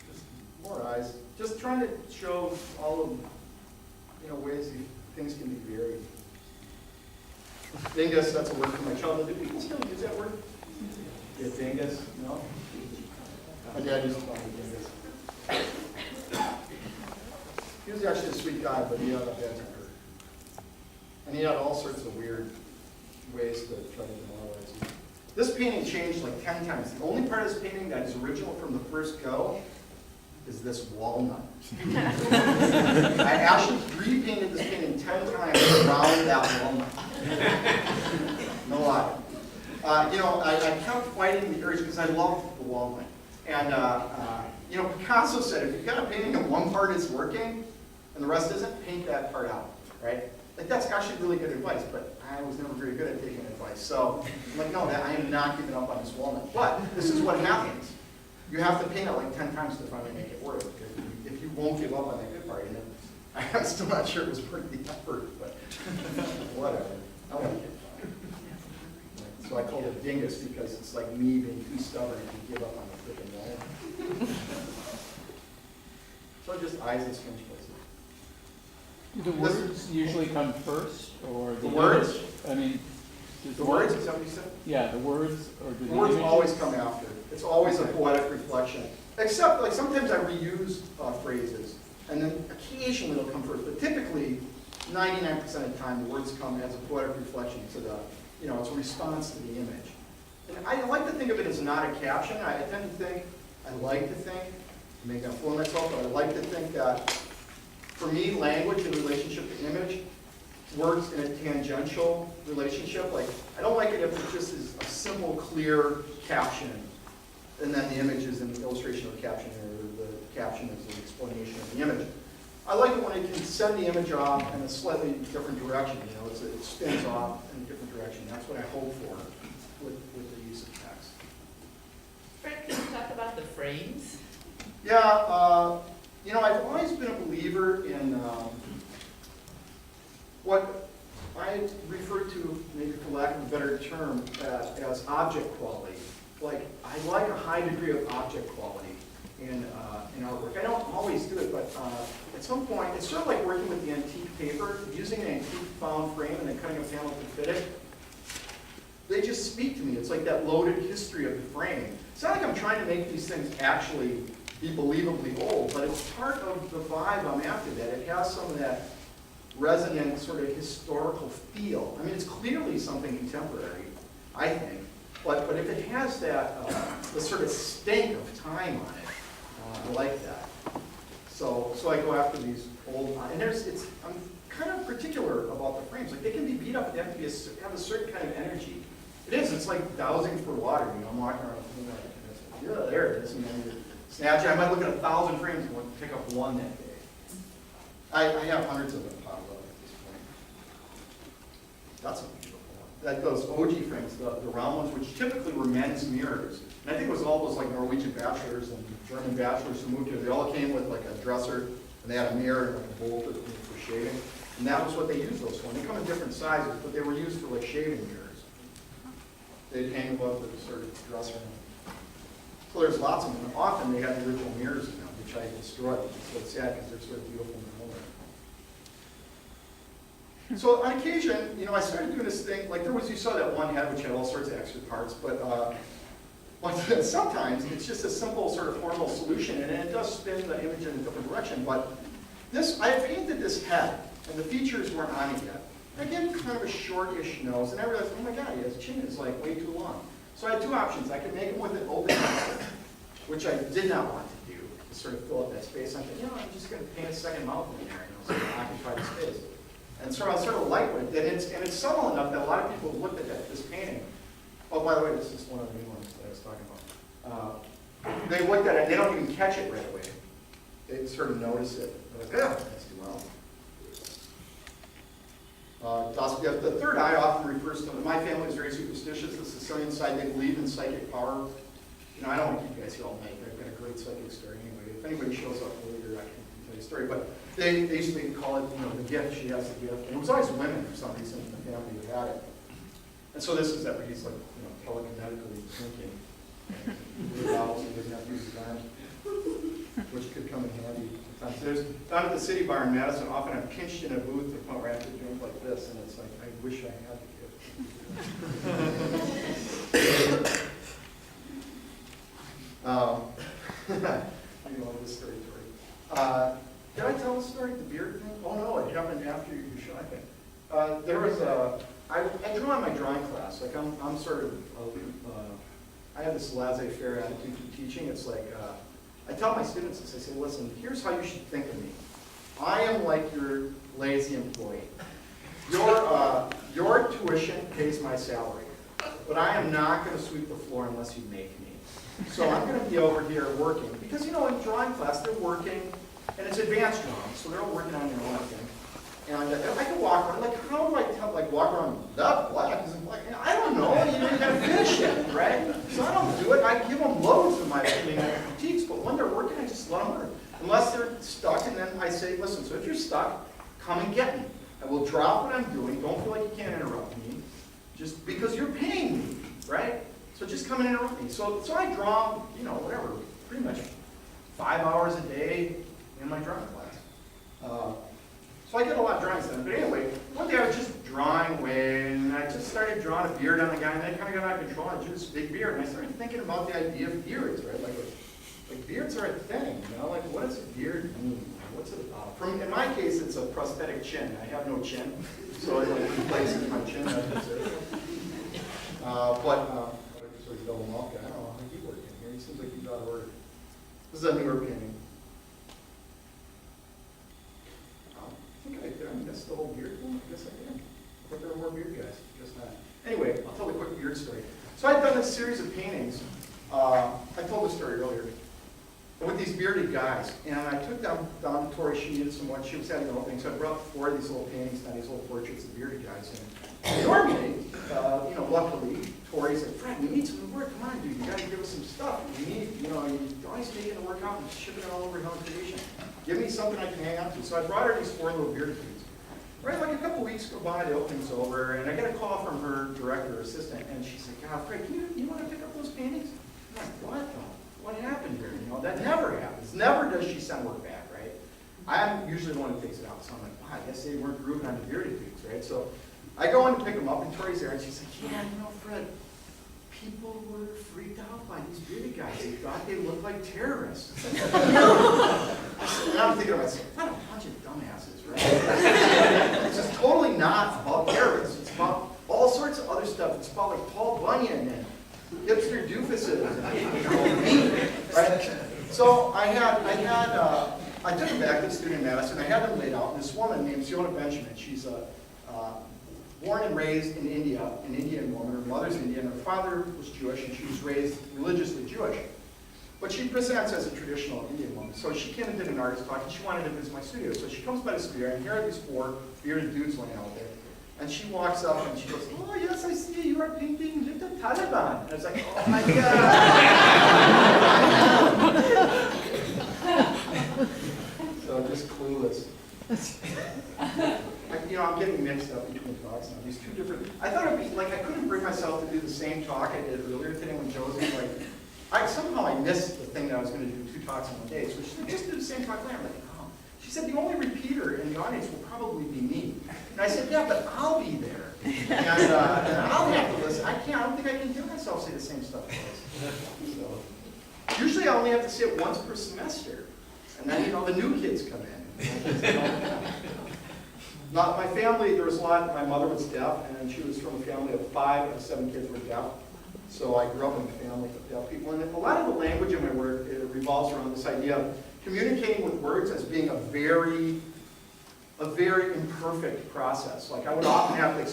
Just more eyes. Just trying to show all of, you know, ways things can be varied. Dingus, that's a word from my childhood. Do people still use that word? Yeah, dingus, no? My dad used to call me dingus. He was actually a sweet guy, but he had a bad temper. And he had all sorts of weird ways to try to demoralize you. This painting changed like 10 times. The only part of this painting that is original from the first go is this walnut. I actually repainted this painting 10 times around that walnut. No lie. You know, I kept fighting the urge because I love the walnut. And, you know, Picasso said, if you've got a painting and one part is working and the rest isn't, paint that part out, right? Like, that's actually really good advice, but I was never very good at taking advice. So I'm like, no, I am not giving up on this walnut. But this is what happens. You have to paint it like 10 times to finally make it work. If you won't give up on that good part, and I'm still not sure it was worth the effort, but whatever. I want to get fun. So I called it dingus because it's like me being too stubborn to give up on the freaking walnut. So just eyes in strange places. Do the words usually come first, or The words? image? I mean, does The words, is that what you said? Yeah, the words, or do The the words images? always come after. It's always a poetic reflection. Except, like, sometimes I reuse phrases, and then occasionally they'll come first. But typically, 99% of the time, the words come as a poetic reflection to the, you know, it's a response to the image. And I like to think of it as not a caption. I like to think, maybe I'm fooling myself, but I like to think that, for me, language in relationship to image works in a tangential relationship. Like, I don't like it if it just is a simple, clear caption, and then the image is an illustration of the caption, or the caption is an explanation of the image. I like it when it can send the image off in a slightly different direction. You know, it spins off in a different direction. That's what I hope for with the use of text. Fred, can you talk about the frames? Yeah, you know, I've always been a believer in what I refer to, maybe for lack of a better term, as object quality. Like, I like a high degree of object quality in artwork. I don't always do it, but at some point, it's sort of like working with the antique paper, using an antique found frame and then cutting a panel to fit it. They just speak to me. It's like that loaded history of the frame. It's not like I'm trying to make these things actually be believably old, but it's part of the vibe I'm after, that it has some of that resonant sort of historical feel. I mean, it's clearly something contemporary, I think, but if it has that, the sort of stink of time on it, I like that. So I go after these old, and I'm kind of particular about the frames. Like, they can be beat up, they have to have a certain kind of energy. It's like dowsing for water, you know, I'm walking around, yeah, there it is, and then you snatch it. I might look at 1,000 frames and want to pick up one that day. I have hundreds of them piled up at this point. That's a beautiful one. that those OG frames, the round ones, which typically were men's mirrors. And I think it was all those like Norwegian bachelors and German bachelors who moved here. They all came with like a dresser, and they had a mirror and like a bowl for shaving. And that was what they used those for. And they come in different sizes, but they were used for like shaving mirrors. They'd hang above the sort of dresser. So there's lots of them. And often they had the original mirrors in them, which I destroyed. So it's sad because they're sort of beautiful in the moment. So on occasion, you know, I started doing this thing, like you saw that one head which had all sorts of extra parts, but sometimes it's just a simple sort of formal solution, and it does spin the image in a different direction. But this, I painted this head, and the features weren't on it yet. I gave him kind of a short-ish nose, and I realized, oh my God, his chin is like way too long. So I had two options. I could make him with an open mouth, which I did not want to do, to sort of fill up that space. I thought, you know, I'm just going to paint a second mouth in there, you know, so I occupy the space. And so I was sort of light with it, and it's subtle enough that a lot of people have looked at this painting. Oh, by the way, this is one of the new ones that I was talking about. They looked at it, and they don't even catch it right away. They sort of notice it. They're like, yeah, that's too well. The third eye often refers to, my family is very superstitious. The Sicilian side, they believe in psychic power. You know, I don't want to keep you guys here all night, but I've got a great psychic story anyway. If anybody shows up later, I can tell you a story. But they used to call it, you know, the gift. She has the gift. And it was always women for some reason in the family who had it. And so this is that where he's like, you know, telekinetically thinking. He doesn't have to use his arms, which could come in handy sometimes. There's, down at the City Bar in Madison, often I'm pinched in a booth to the point where I have to drink like this, and it's like, I wish I had the gift. I know this story, Tori. Did I tell the story, the beard thing? Oh no, it happened after you shot it. There was I draw in my drawing class. Like I'm sort of, I have this laissez-faire attitude to teaching. It's like, I tell my students this, I say, listen, here's how you should think of me. I am like your lazy employee. Your tuition pays my salary, but I am not going to sweep the floor unless you make me. So I'm going to be over here working, because you know in drawing class they're working, and it's advanced drawing, so they're all working on their own thing. And I can walk around, like how do I tell, like walk around, that black isn't black? I don't know, you got to finish it, right? So I don't do it. I give them loads of my opinion and critiques, but when they're working, I just let them work. Unless they're stuck, and then I say, listen, so if you're stuck, come and get me. I will drop what I'm doing. Don't feel like you can't interrupt me, just because you're paying me, right? So just come and interrupt me. So I draw, you know, whatever, pretty much 5 hours a day in my drawing class. So I get a lot of drawings done. But anyway, one day I was just drawing away, and I just started drawing a beard on the guy, and then kind of got out of control, and I drew this big beard. And I started thinking about the idea of beards, right? Like beards are a thing, you know? Like, what does a beard mean? What's it about? In my case, it's a prosthetic chin. I have no chin, so it replaces my chin. That's it. Sort of Bill Milwaukee. I don't know how he worked in here. He seems like he's out of order. This is a newer painting. I mean, that's the whole beard thing? I guess I did. I thought there were more beard guys. I guess not. Anyway, I'll tell a quick beard story. So I'd done this series of paintings. I told the story earlier. With these bearded guys. And I took them down to Tori. She needed some more. She was having an opening. So I brought 4 of these little paintings down, these little portraits of bearded guys. And normally, you know, luckily, Tori said, Fred, we need some work. Come on, dude. You got to give us some stuff. We need, you know, you're always taking the work out and shipping it all over Helen Creation. Give me something I can hang on to. So I brought her these 4 little bearded dudes. Right, like a couple weeks go by, the opening's over, and I get a call from her director, assistant, and she's like, God, Fred, you want to pick up those paintings? I'm like, what though? What happened here? You know, that never happens. Never does she send work back, right? I'm usually the one who takes it out, so I'm like, wow, I guess they weren't grooving on the bearded dudes, right? So I go in to pick them up, and Tori's there, and she's like, yeah, you know, Fred, people were freaked out by these bearded guys. They thought they looked like terrorists. And I'm thinking to myself, what a bunch of dumbasses, right? It's just totally not about terrorists. It's about all sorts of other stuff. It's about like Paul Bunyan and hipster doofuses and me, right? So I took them back to the studio in Madison. I had them laid out. And this woman named Fiona Benjamin, she's born and raised in India, an Indian woman. Her mother's Indian. Her father was Jewish, and she was raised religiously Jewish. But she presents as a traditional Indian woman. So she came and did an artist talk, and she wanted to visit my studio. So she comes by the studio, and here are these 4 bearded dudes laying out there. And she walks up and she goes, "Oh yes, I see you are painting Little Taliban." And I was like, "Oh my God." So just clueless. I'm getting mixed up between talks now. These two different, I thought it'd be, like, I couldn't bring myself to do the same talk I did earlier today when Josie, somehow I missed the thing that I was going to do 2 talks in one day. So she said, just do the same talk later. I'm like, oh. She said, the only repeater in the audience will probably be me. And I said, yeah, but I'll be there. And I'll have to listen. I don't think I can hear myself say the same stuff twice. So, usually I only have to say it once per semester. And then, the new kids come in. Not my family, there was a lot, my mother was deaf, and she was from a family of 5 of 7 kids were deaf. So I grew up in a family of deaf people. And a lot of the language in my work, it revolves around this idea of communicating with words as being a very imperfect process. Like I would often have to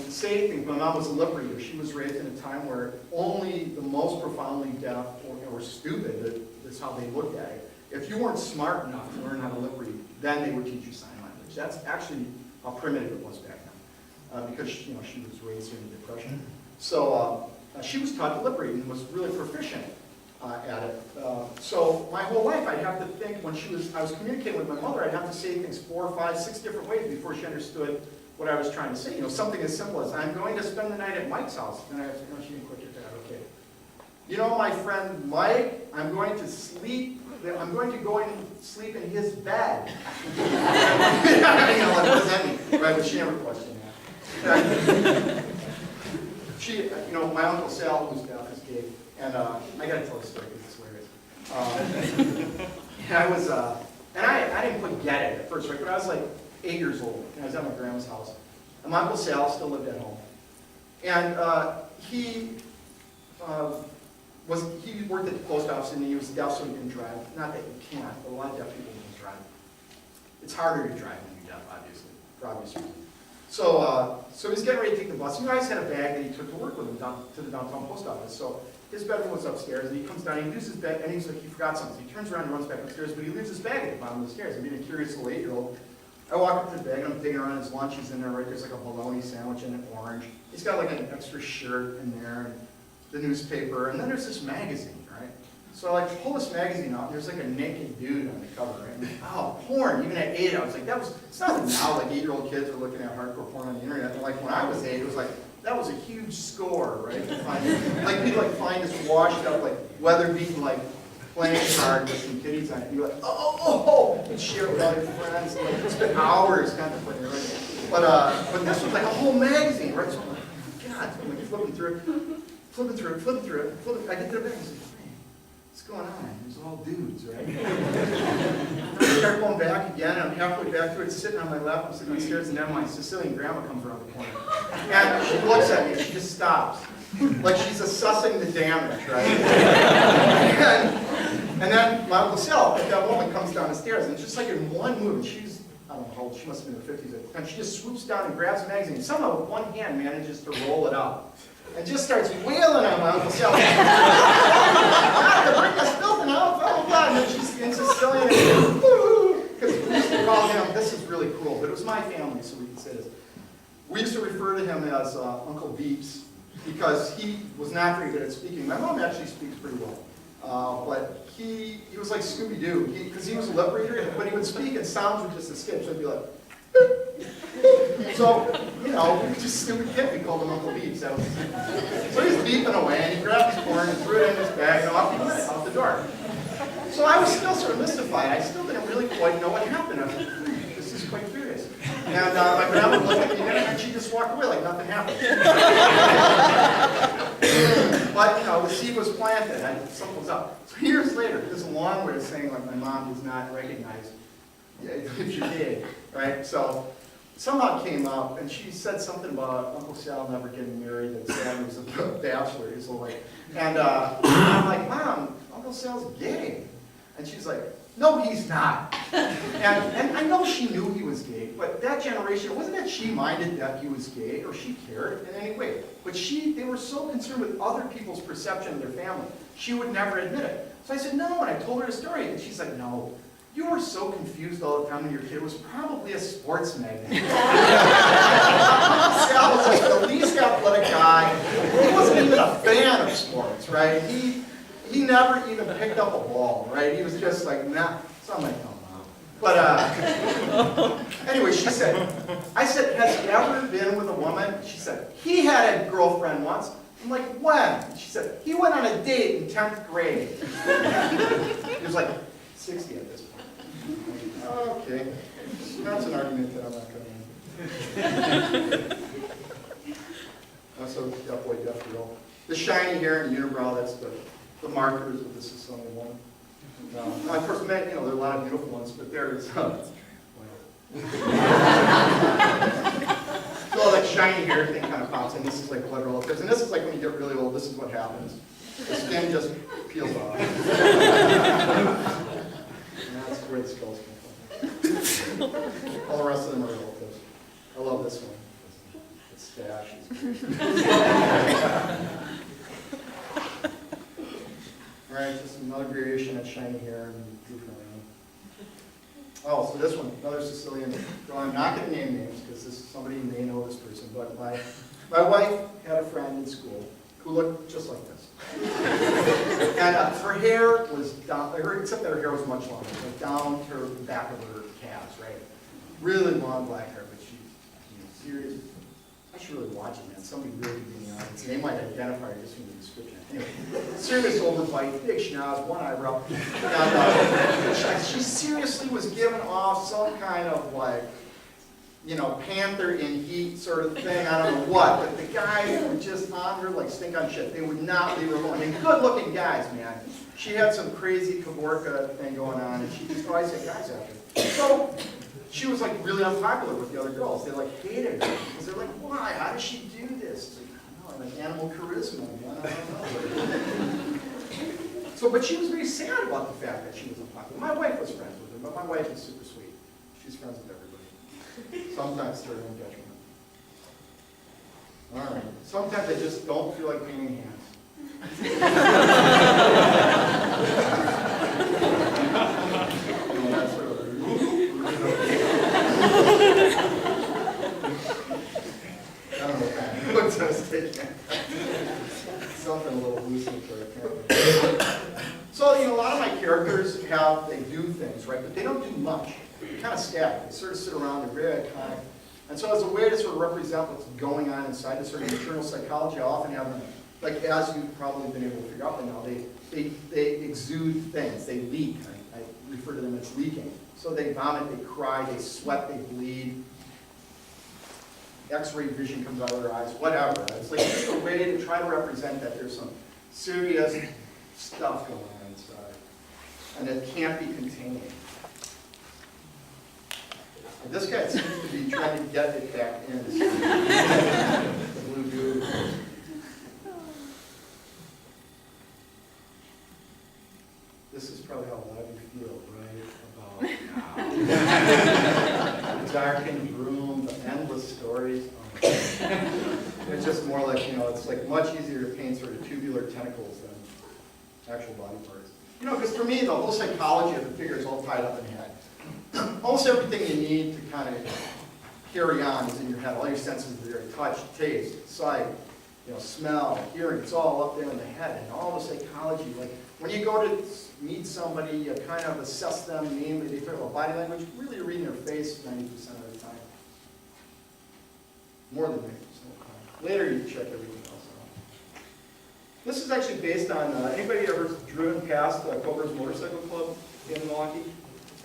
say things. My mom was a lip reader. She was raised in a time where only the most profoundly deaf or stupid, that's how they looked at it. If you weren't smart enough to learn how to lip read, then they would teach you sign language. That's actually how primitive it was back then, because she was raised during the Depression. So she was taught to lip read and was really proficient at it. So my whole life, I'd have to think when I was communicating with my mother, I'd have to say things 4, 5, 6 different ways before she understood what I was trying to say. Something as simple as, "I'm going to spend the night at Mike's house." And I was like, "No, she didn't quite get that. Okay. My friend Mike, I'm going to go and sleep in his bed." What does that mean? Right, but she never questioned that. My Uncle Sal, who's deaf, is gay, and I gotta tell the story because it's hilarious. I didn't quite get it at first, right? But I was like 8 years old, and I was at my grandma's house. And my Uncle Sal still lived at home. And he worked at the post office, and he was deaf, so he didn't drive. Not that you can't, but a lot of deaf people don't drive. It's harder to drive when you're deaf, obviously, for obvious reasons. So he's getting ready to take the bus. He always had a bag that he took to work with him down to the downtown post office. So his bedroom was upstairs, and he comes down, he leaves his bag, and he's like, he forgot something. He turns around and runs back upstairs, but he leaves his bag at the bottom of the stairs. I'm being a curious little 8-year-old. I walk up to the bag, and I'm digging around his lunch. He's in there, right? There's like a bologna sandwich in it, orange. He's got like an extra shirt in there, and the newspaper, and then there's this magazine, right? So I pull this magazine out, and there's like a naked dude on the cover, right? And, oh, porn, even at 8, I was like, it's not like now, like 8-year-old kids are looking at hardcore porn on the internet. And like when I was 8, it was like, that was a huge score, right? People find this washed up, weather-beaten, playing card with some kitties on it. And you're like, oh, and share it with all your friends. And, you spend hours contemplating it, right? But this was like a whole magazine, right? So I'm like, oh my God, so I'm flipping through it. I get to the bag and say, hey, what's going on? There's all dudes, right? And I start going back again, and I'm halfway back through it, sitting on my lap, I'm sitting on the stairs, and then my Sicilian grandma comes around the corner. And she looks at me, and she just stops. Like she's assessing the damage, right? and then my Uncle Sal, at that moment, comes down the stairs, and it's just like in one move, and she's, I don't know how old, she must have been in her 50s at the time, she just swoops down and grabs the magazine, and somehow with one hand manages to roll it up. And just starts wailing on my Uncle Sal. God, to bring this filth and out, blah, blah, blah. And then she's in Sicilian, because we used to call him, this is really cool, but it was my family, so we could say this. We used to refer to him as Uncle Beeps, because he was not very good at speaking. My mom actually speaks pretty well. But he was like Scooby-Doo, because he was a lip reader, but he would speak and sounds would just escape, so he'd be like, so, we were just stupid kid, we called him Uncle Beeps. So he's beeping away, and he grabbed his corn and threw it in his bag, and off he went, out the door. So I was still sort of mystified. I still didn't really quite know what happened. I was like, this is quite curious. And my grandma looked at me again, and she just walked away like nothing happened. But, the seed was planted, and something was up. So years later, this is a long way of saying, my mom does not recognize if you're gay, right? So somehow it came up, and she said something about Uncle Sal never getting married, that Sal was a bachelor. He's and I'm like, Mom, Uncle Sal's gay. And she's like, no, he's not. And I know she knew he was gay, but that generation, it wasn't that she minded that he was gay, or she cared in any way. But they were so concerned with other people's perception of their family, she would never admit it. So I said, no, and I told her a story, and she's like, no. You were so confused all the time when your kid was probably a sports magnet. right? He never even picked up a ball, right? He was just like, nah. So I'm like, oh, wow. But anyway, she said, I said, has he ever been with a woman? She said, he had a girlfriend once. I'm like, when? She said, he went on a date in 10th grade. He was like 60 at this point. Okay, that's an argument that I'm not going to win. So, yeah, boy, deaf girl. The shiny hair and unibrow, that's the markers of this is some woman. Of course, men, there are a lot of beautiful ones, but there's, well. So that shiny hair thing kind of pops in. This is like blood relatives. And this is like when you get really old, this is what happens. The skin just peels off. And that's where the skulls come from. All the rest of them are relatives. I love this one. The stash is All right, just another variation of shiny hair and goofing around. Oh, so this one, another Sicilian. Well, I'm not going to name names because somebody may know this person, but my wife had a friend in school who looked just like this. And her hair was down, except that her hair was much longer, like down to the back of her calves, right? Really long black hair, but she's serious. I should really watch it, man. Somebody really be in the audience. They might identify her just from the description. Anyway, serious overbite, big schnoz, one eyebrow. And she seriously was giving off some kind of like, panther in heat sort of thing. I don't know what, but the guys were just on her like stink on shit. They would not leave her alone. And good-looking guys, man. She had some crazy Kavorka thing going on, and she just always had guys after. So she was like really unpopular with the other girls. They like hated her because they're like, why? How does she do this? Like animal charisma. I don't know. So, but she was very sad about the fact that she was unpopular. My wife was friends with her, but my wife is super sweet. She's friends with everybody. Sometimes to her own detriment. All right. Sometimes I just don't feel like painting hands. That's sort of I don't know what's on stage. Something a little hallucinatory. So, a lot of my characters they do things, right? But they don't do much. They're kind of static. They sort of sit around, they're very iconic. And so as a way to sort of represent what's going on inside this sort of internal psychology, I often have them, like as you've probably been able to figure out by now, they exude things, they leak. I refer to them as leaking. So they vomit, they cry, they sweat, they bleed. X-ray vision comes out of their eyes, whatever. It's like just a way to try to represent that there's some serious stuff going on inside. And it can't be contained. And this guy seems to be trying to get it back in. The blue goo. This is probably how a lot of you feel, right? About the darkened room, the endless stories. It's just more like, it's like much easier to paint sort of tubular tentacles than actual body parts. Because for me, the whole psychology of the figure is all tied up in the head. Almost everything you need to kind of carry on is in your head. All your senses are there: touch, taste, sight, smell, hearing. It's all up there in the head. And all the psychology, like when you go to meet somebody, you kind of assess them, namely they talk about body language. Really, you're reading their face 90% of the time. More than 90% of the time. Later, you check everything else out. This is actually based on, anybody ever driven past Cobra's Motorcycle Club in Milwaukee?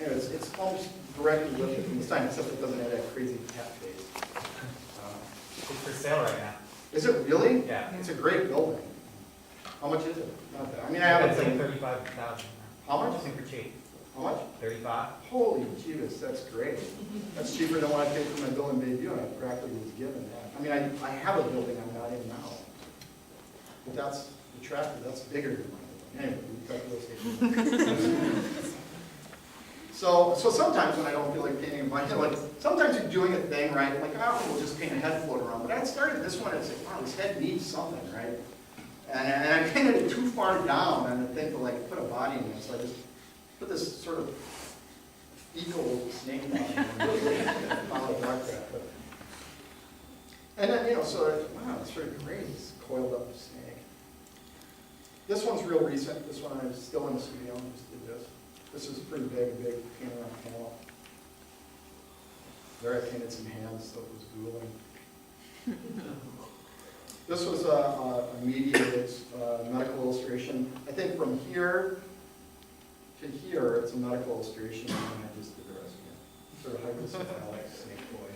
Anyway, it's almost directly lifted from the sign, except it doesn't have that crazy cat face. It's for sale right now. Is it really? Yeah. It's a great building. How much is it? Not bad. I mean, I haven't It's like seen. 35,000. How much? Super cheap. How much? 35. Holy Jesus, that's great. That's cheaper than what I paid for my building debut, and I practically was given that. I mean, I have a building I'm not in now. But that's attractive, that's bigger than my building. Anyway, we talk real estate. So sometimes when I don't feel like painting a bunch, like sometimes you're doing a thing, right? Like I often will just paint a head float around. But I started this one, it's like, wow, this head needs something, right? And I painted it too far down on the thing to like put a body in it. So I just put this sort of fecal snake on it. And then, so wow, it's sort of great. It's coiled up snake. This one's real recent. This one I was still in the studio and just did this. This is pretty big painter on panel. There I painted some hands that was drooling. This was a mediated medical illustration. I think from here to here, it's a medical illustration, and I just did the rest again. Sort of hydrocephalic snake boy.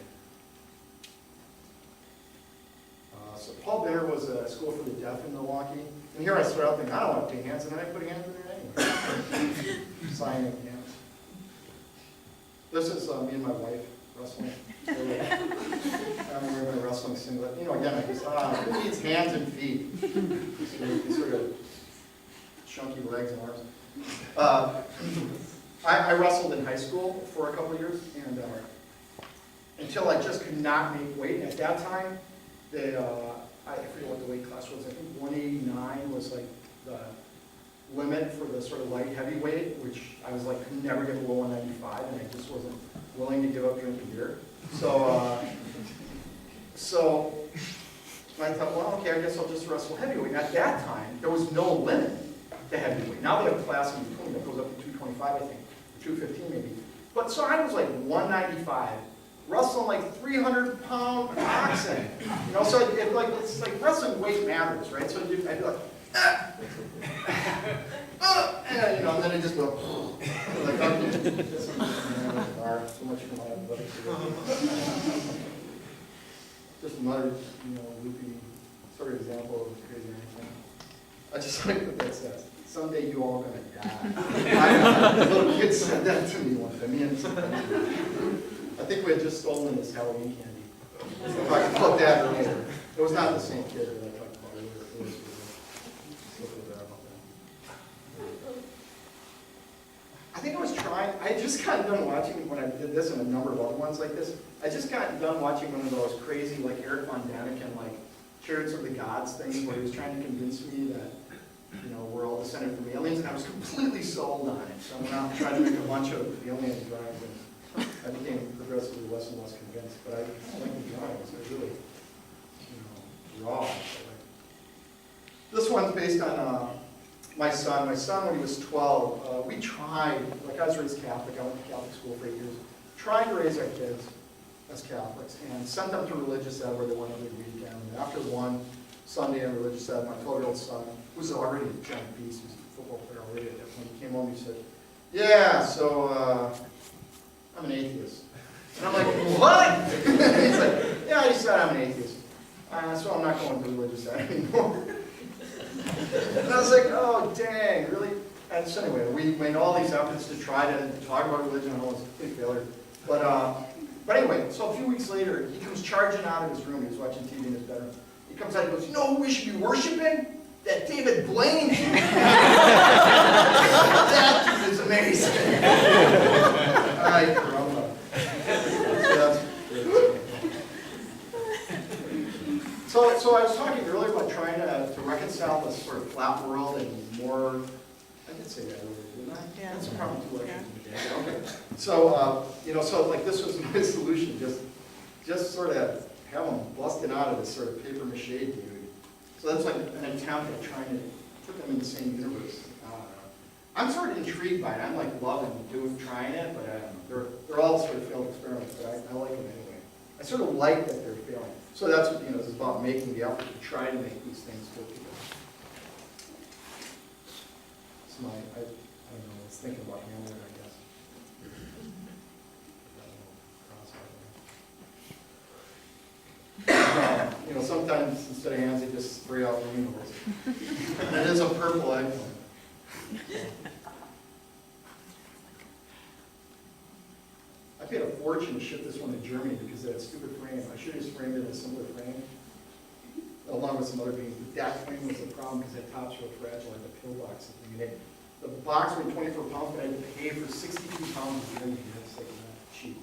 So Paul Binner was a school for the deaf in Milwaukee. And here I started out thinking, I don't want to paint hands, and then I put hands in there anyway. Signing hands. This is me and my wife wrestling. I'm wearing my wrestling singlet. You know, again, I just, who needs hands and feet? These sort of chunky legs and arms. I wrestled in high school for a couple of years, and until I just could not make weight. At that time, I forget what the weight class was. I think 189 was like the limit for the sort of light heavyweight, which I was like, could never get below 195, and I just wasn't willing to give up drinking beer. So I thought, well, okay, I guess I'll just wrestle heavyweight. And at that time, there was no limit to heavyweight. Now they have a class in between that goes up to 225, I think, or 215 maybe. But so I was like 195, wrestling like 300-pound oxen. You know, so it's like wrestling weight matters, right? So I'd be like, and, you know, and then I just go, like, so much for my athletics. Just another, you know, loopy sort of example of crazy anything. I just like what that says. Someday you all gonna die. A little kid said that to me once. I think we had just stolen this Halloween candy. So if I could put that later. It was not the same kid that I talked about earlier. It was still feel bad about that. I think I was trying, I had just gotten done watching, when I did this and a number of other ones like this, I just got done watching one of those crazy, like Eric Von Daniken, like Chariots of the Gods things, where he was trying to convince me that, you know, we're all descended from aliens, and I was completely sold on it. So I went out and tried to make a bunch of alien drawings, and I became progressively less and less convinced. But I kind of like the drawings. They're really, you know, raw. This one's based on my son. My son, when he was 12, we tried, like I was raised Catholic, I went to Catholic school for 8 years, tried to raise our kids as Catholics and sent them to religious ed where they went every weekend. And after one Sunday in religious ed, my 12-year-old son, who was already a giant beast, he was a football player already at that point, he came home and he said, yeah, so I'm an atheist. And I'm like, what? He's like, yeah, I decided I'm an atheist. So I'm not going to religious ed anymore. And I was like, oh, dang, really? And so anyway, we made all these efforts to try to talk about religion, and it was a complete failure. But anyway, so a few weeks later, he comes charging out of his room. He was watching TV in his bedroom. He comes out and goes, you know who we should be worshiping? That David Blaine. That dude is amazing. All right, caramba. So I was talking earlier about trying to reconcile this sort of flat world and more, I did say that earlier, didn't I? Yeah. That's probably 2 lectures in a day. Okay. So, you know, so like this was my solution, just sort of have them busted out of this sort of paper mache dude. So that's like an attempt at trying to put them in the same universe. I'm sort of intrigued by it. I'm like loving trying it, but they're all sort of failed experiments, but I like them anyway. I sort of like that they're failing. So that's what, you know, it's about making the effort to try to make these things go together. It's my, I don't know, I was thinking about Hamlet, I guess. You know, sometimes instead of hands, they just spray out rainbows. And it is a purple eggplant. I paid a fortune to ship this one to Germany because it had a stupid frame. I should have just framed it in a similar frame, along with some other beans. But that frame was the problem because that top's real fragile, like the pillbox. The box weighed 24 pounds, but I had to pay for 62 pounds of Germany. That's like not cheap.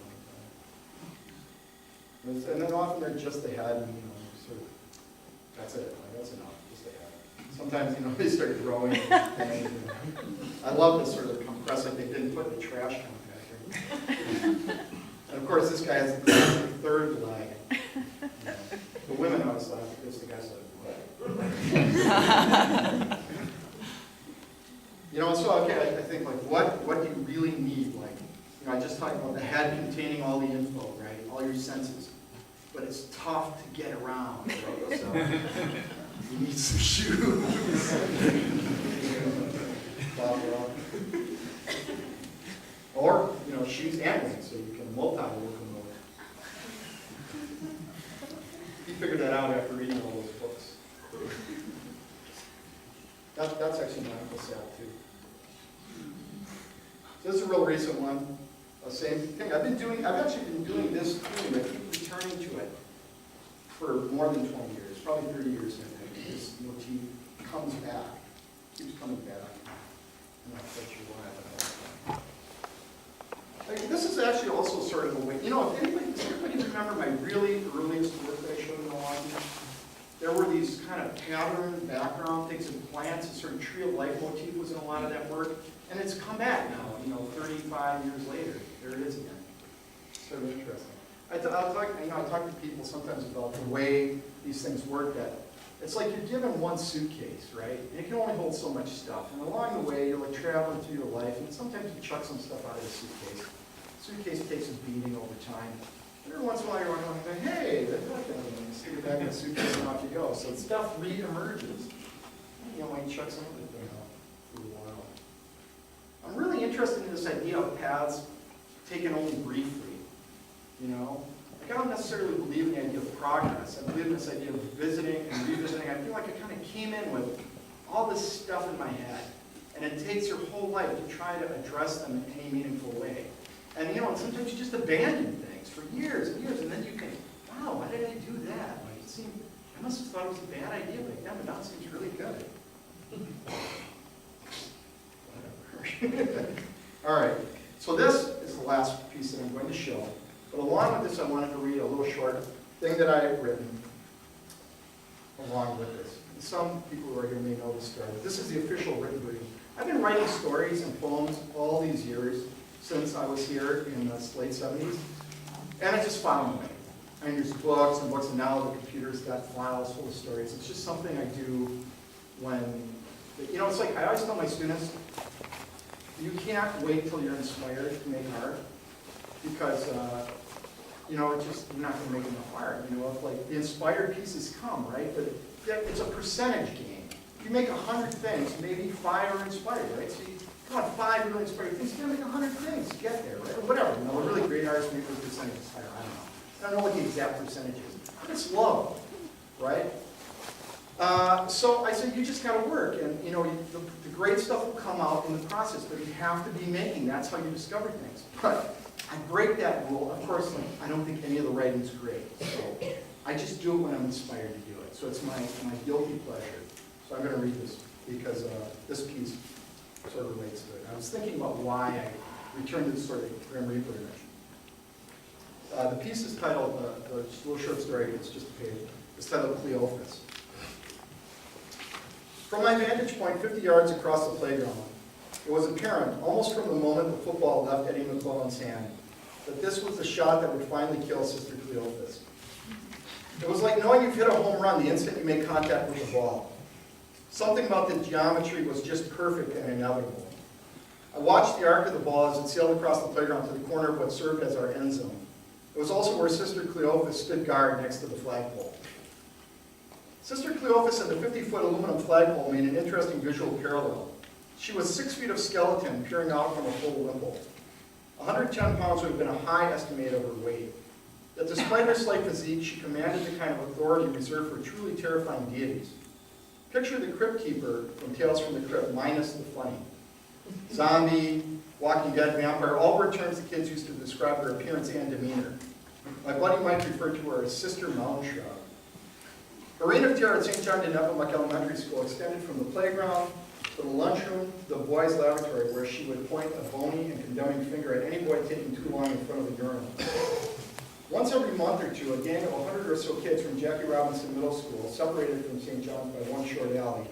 And then often they're just the head, and you know, sort of, that's it. Like, that's enough, just the head. Sometimes, you know, they start growing. I love this sort of compress, like they didn't put in the trash compactor. And of course, this guy has the third leg. You know, the women always laugh because the guy's like, what? You know, so okay, I think like what do you really need? Like, you know, I just talked about the head containing all the info, right? All your senses. But it's tough to get around, right? So you need some shoes. Or, you know, shoes and wings, so you can multi-locomote. You figured that out after reading all those books. That's actually my Uncle Sal, too. So this is a real recent one. Same thing. I've actually been doing this theme. I keep returning to it for more than 20 years, probably 30 years, I think. This motif comes back, keeps coming back. I'm not quite sure why. Like, this is actually also sort of a way, you know, does anybody remember my really earliest work that I showed in Milwaukee? There were these kind of pattern background things and plants, and sort of tree of life motif was in a lot of that work. And it's come back now, you know, 35 years later. There it is again. Sort of interesting. I talk to people sometimes about the way these things work, that it's like you're given one suitcase, right? And it can only hold so much stuff. And along the way, you're like traveling through your life, and sometimes you chuck some stuff out of the suitcase. Suitcase takes a beating over time. And every once in a while you're like, hey, that's not that one. You stick it back in the suitcase and off you go. So stuff re-emerges. You know, when you chuck some of it out for a while. I'm really interested in this idea of paths taken only briefly, you know? Like, I don't necessarily believe in the idea of progress. I believe in this idea of visiting and revisiting. I feel like I kind of came in with all this stuff in my head, and it takes your whole life to try to address them in any meaningful way. And, you know, sometimes you just abandon things for years and years, and then you can, wow, why did I do that? Like, it seemed, I must have thought it was a bad idea back then, but now it seems really good. All right, so this is the last piece that I'm going to show. But along with this, I wanted to read a little short thing that I have written along with this. And some people who are here may know this story, but this is the official written version. I've been writing stories and poems all these years since I was here in the late 70s, and I just found them. I mean, there's books and books, and now the computer's got files full of stories. It's just something I do when, you know, it's like I always tell my students, you can't wait till you're inspired to make art, because, you know, it's just, you're not going to make enough art. You know, if, like, the inspired pieces come, right? But it's a percentage game. If you make 100 things, maybe 5 are inspired, right? So you come on 5 really inspired things, you're going to make 100 things to get there, right? Or whatever. You know, a really great artist, maybe the percentage is higher. I don't know what the exact percentage is, but it's low, right? So I said, you just got to work, and you know, the great stuff will come out in the process, but you have to be making. That's how you discover things. But I break that rule. Of course, like, I don't think any of the writing's great, so I just do it when I'm inspired to do it. So it's my guilty pleasure. So I'm going to read this because this piece sort of relates to it. I was thinking about why I returned to this sort of Grim Reaper image. The piece is titled, the little short story, it's just a page, it's titled Cleophas. From my vantage point, 50 yards across the playground, it was apparent, almost from the moment the football left Eddie McClellan's hand, that this was the shot that would finally kill Sister Cleophas. It was like knowing you've hit a home run the instant you make contact with the ball. Something about the geometry was just perfect and inevitable. I watched the arc of the ball as it sailed across the playground to the corner of what served as our end zone. It was also where Sister Cleophas stood guard next to the flagpole. Sister Cleophas and the 50-foot aluminum flagpole made an interesting visual parallel. She was 6 feet of skeleton peering out from a full wimple. 110 pounds would have been a high estimate of her weight. Yet despite her slight physique, she commanded the kind of authority reserved for truly terrifying deities. Picture the Crypt Keeper from Tales from the Crypt, minus the funny. Zombie, Walking Dead, vampire, all were terms the kids used to describe her appearance and demeanor. My buddy Mike referred to her as Sister Mountain Shroud. Her reign of terror at St. John de Nepomuc Elementary School extended from the playground to the lunchroom to the boys' lavatory, where she would point a bony and condemning finger at any boy taking too long in front of the urinal. Once every month or two, a gang of 100 or so kids from Jackie Robinson Middle School, separated from St. John's by one short alley,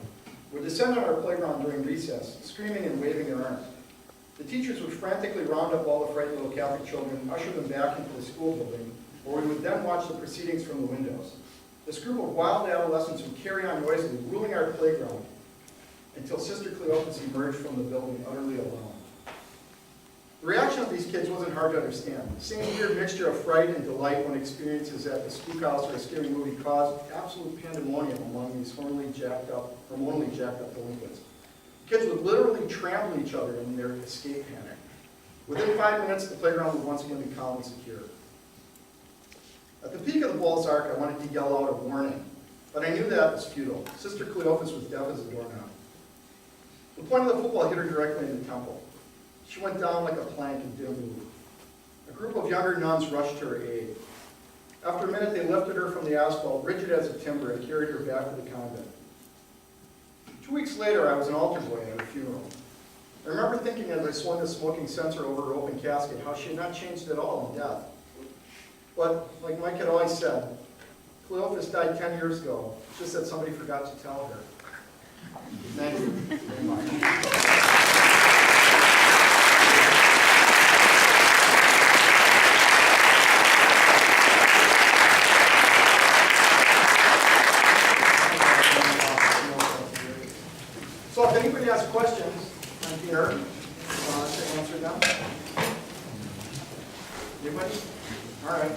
would descend on our playground during recess, screaming and waving their arms. The teachers would frantically round up all the frightened little Catholic children, usher them back into the school building, where we would then watch the proceedings from the windows. This group of wild adolescents would carry on noisily, ruling our playground, until Sister Cleophas emerged from the building utterly alone. The reaction of these kids wasn't hard to understand. The same weird mixture of fright and delight when experiences at the spook house or a scary movie caused absolute pandemonium among these hormonally jacked up delinquents. Kids would literally trample each other in their escape panic. Within 5 minutes, the playground would once again be calm and secure. At the peak of the Bull's Ark, I wanted to yell out a warning, but I knew that was futile. Sister Cleophas was deaf as a doorknob. The point of the football hit her directly in the temple. She went down like a plank and didn't move. A group of younger nuns rushed to her aid. After a minute, they lifted her from the asphalt, rigid as a timber, and carried her back to the convent. 2 weeks later, I was an altar boy at her funeral. I remember thinking as I swung the smoking censer over her open casket how she had not changed at all in death. But, like Mike had always said, Cleophas died 10 years ago, just that somebody forgot to tell her. Thank you very much. So if anybody has questions, I'm here to answer them. Anybody? All right.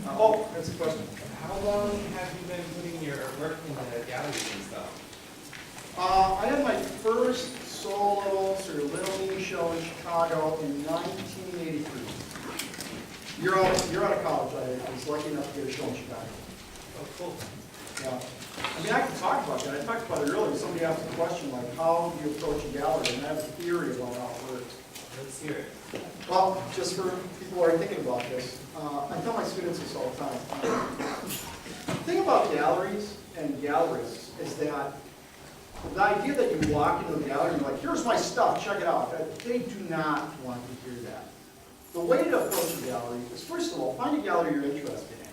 Oh, that's a question. How long have you been putting your work in the galleries and stuff? I had my first solo sort of little mini show in Chicago in 1983. You're out of college. I was lucky enough to get a show in Chicago. Oh, cool. Yeah. I mean, I can talk about that. I talked about it earlier. Somebody asked a question like, how do you approach a gallery? And I have a theory about how it works. Let's hear it. Well, just for people who are thinking about this, I tell my students this all the time. The thing about galleries and gallerists is that the idea that you walk into a gallery and you're like, here's my stuff, check it out. They do not want to hear that. The way to approach a gallery is, first of all, find a gallery you're interested in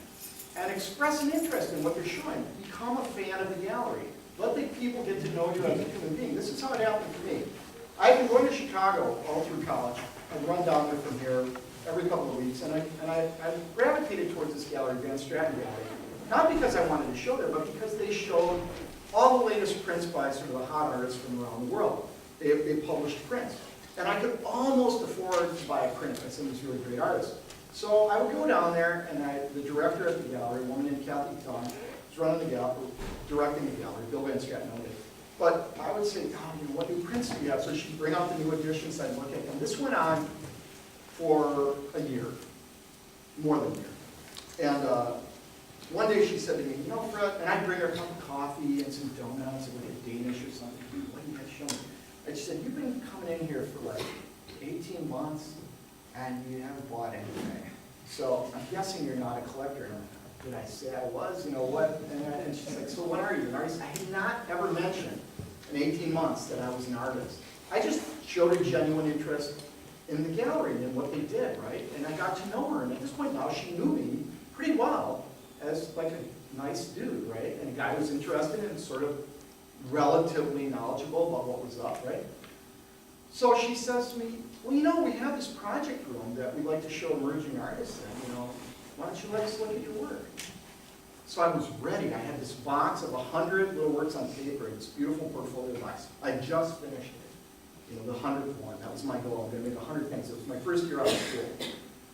and express an interest in what they're showing. Become a fan of the gallery. Let the people get to know you as a human being. This is how it happened for me. I've been going to Chicago all through college. I run down there from here every couple of weeks, and I gravitated towards this gallery, Van Stratton Gallery, not because I wanted to show there, but because they showed all the latest prints by sort of the hot artists from around the world. They published prints. And I could almost afford to buy a print by some of these really great artists. So I would go down there, and the director at the gallery, a woman named Kathy Tong, was running the gallery, directing the gallery, Bill Van Stratton owned it. But I would say, oh, you know, what new prints do you have? So she'd bring out the new editions, I'd look at them. This went on for a year, more than a year. And one day she said to me, you know, Fred, and I'd bring her a cup of coffee and some donuts and like a Danish or something. What do you have to show me? And she said, you've been coming in here for like 18 months and you haven't bought anything. So I'm guessing you're not a collector. And I'm like, did I say I was? You know what? And she's like, so what are you, an artist? I had not ever mentioned in 18 months that I was an artist. I just showed a genuine interest in the gallery and what they did, right? And I got to know her. And at this point now, she knew me pretty well as like a nice dude, right? And a guy who was interested and sort of relatively knowledgeable about what was up, right? So she says to me, well, you know, we have this project room that we'd like to show emerging artists in, you know. Why don't you let us look at your work? So I was ready. I had this box of 100 little works on paper, this beautiful portfolio box. I just finished it. You know, the 100th one. That was my goal. I'm going to make 100 things. It was my first year out of school.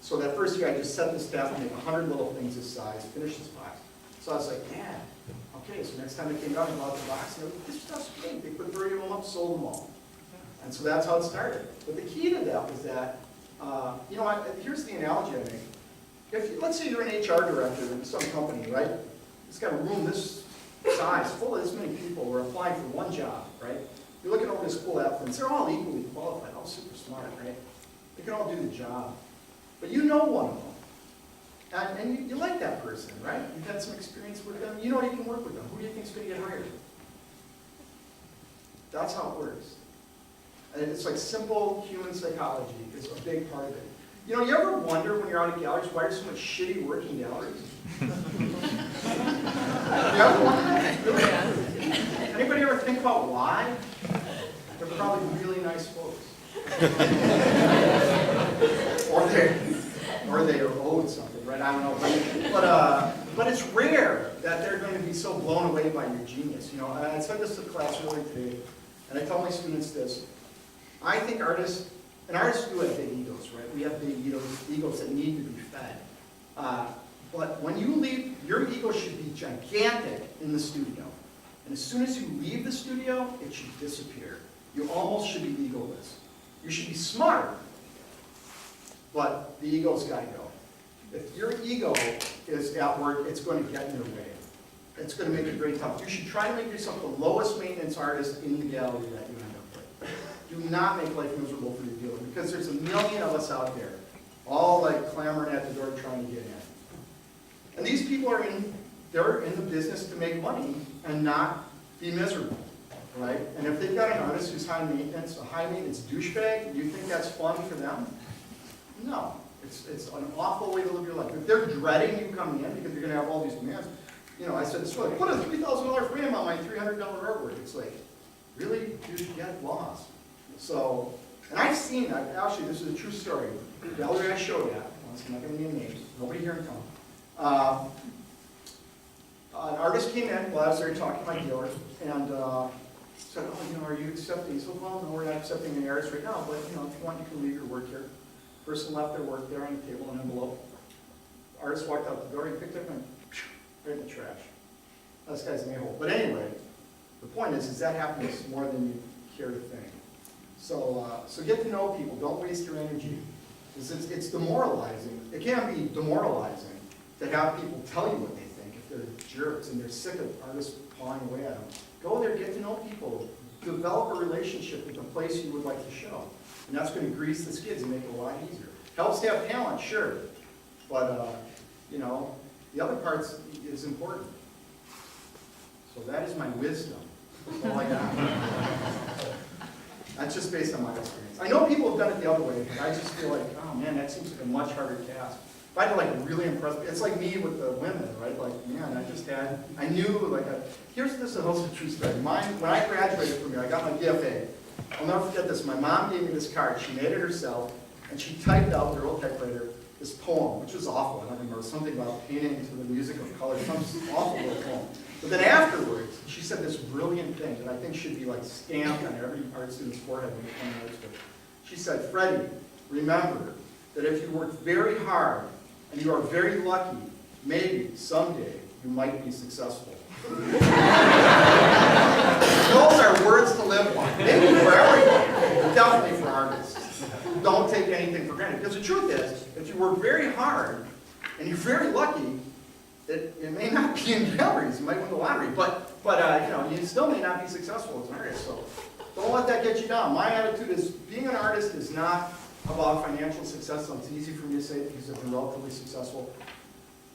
So that first year, I just set this down and make 100 little things this size, finish this box. So I was like, yeah, okay. So next time I came down, I bought the box, and this stuff's great. They put 30 of them up, sold them all. And so that's how it started. But the key to that was that, you know, here's the analogy I make. Let's say you're an HR director in some company, right? It's got a room this size, full of this many people who are applying for one job, right? You're looking over this cool applicants. They're all equally qualified, all super smart, right? They can all do the job. But you know one of them. And you like that person, right? You've had some experience with them. You know you can work with them. Who do you think is going to get hired? That's how it works. And it's like simple human psychology is a big part of it. You know, you ever wonder when you're out at galleries, why there's so much shitty work in galleries? You ever wonder that? Really? Anybody ever think about why? They're probably really nice folks. or they are owed something, right? I don't know. But it's rare that they're going to be so blown away by your genius. You know, I said this to the class earlier today. And I tell my students this, I think artists, and artists do have big egos, right? We have big egos that need to be fed. But when you leave, your ego should be gigantic in the studio. And as soon as you leave the studio, it should disappear. You almost should be egoless. You should be smart, but the ego's got to go. If your ego is at work, it's going to get in your way. It's going to make it very tough. You should try to make yourself the lowest maintenance artist in the gallery that you end up with. Do not make life miserable for your dealer, because there's a million of us out there, all like clamoring at the door trying to get in. And these people are they're in the business to make money and not be miserable, right? And if they've got an artist who's high maintenance, a high maintenance douchebag, you think that's fun for them? No, it's an awful way to live your life. If they're dreading you coming in because you're gonna have all these demands, you know, I said this earlier, put a $3,000 frame on my $300 artwork. It's like, really, dude, get lost. So, and I've seen, actually, this is a true story. The gallery I showed at, I'm not gonna name names, nobody here in town. An artist came in while I was there talking to my dealers, and said, oh, you know, are you accepting? So, well, no, we're not accepting any artists right now, but, you know, if you want, you can leave your work here. Person left their work there on the table, an envelope. Artist walked out the door, he picked it up and right in the trash. This guy's an a-hole. But anyway, the point is that happens more than you care to think. So, so get to know people. Don't waste your energy. It's demoralizing. It can be demoralizing to have people tell you what they think if they're jerks and they're sick of artists pawing away at them. Go there, get to know people. Develop a relationship with the place you would like to show. And that's going to grease the skids and make it a lot easier. Helps to have talent, sure. But, you know, the other parts is important. So that is my wisdom. That's all I got. That's just based on my experience. I know people have done it the other way, but I just feel like, oh man, that seems like a much harder task. If I had to like really impress, it's like me with the women, right? Like, man, I knew like, this is also a true story. Mine, when I graduated from here, I got my DFA. I'll never forget this. My mom gave me this card. She made it herself, and she typed out with her old typewriter this poem, which was awful. I don't remember, something about painting to the music of color, some awful little poem. But then afterwards, she said this brilliant thing that I think should be like stamped on every art student's forehead when they come to art school. She said, Freddie, remember that if you work very hard and you are very lucky, maybe someday you might be successful. Those are words to live by. Maybe for everyone, but definitely for artists. Don't take anything for granted. Because the truth is, if you work very hard and you're very lucky, it may not be in galleries. You might win the lottery, but you know, you still may not be successful as an artist. So don't let that get you down. My attitude is, being an artist is not about financial success. So it's easy for me to say because I've been relatively successful.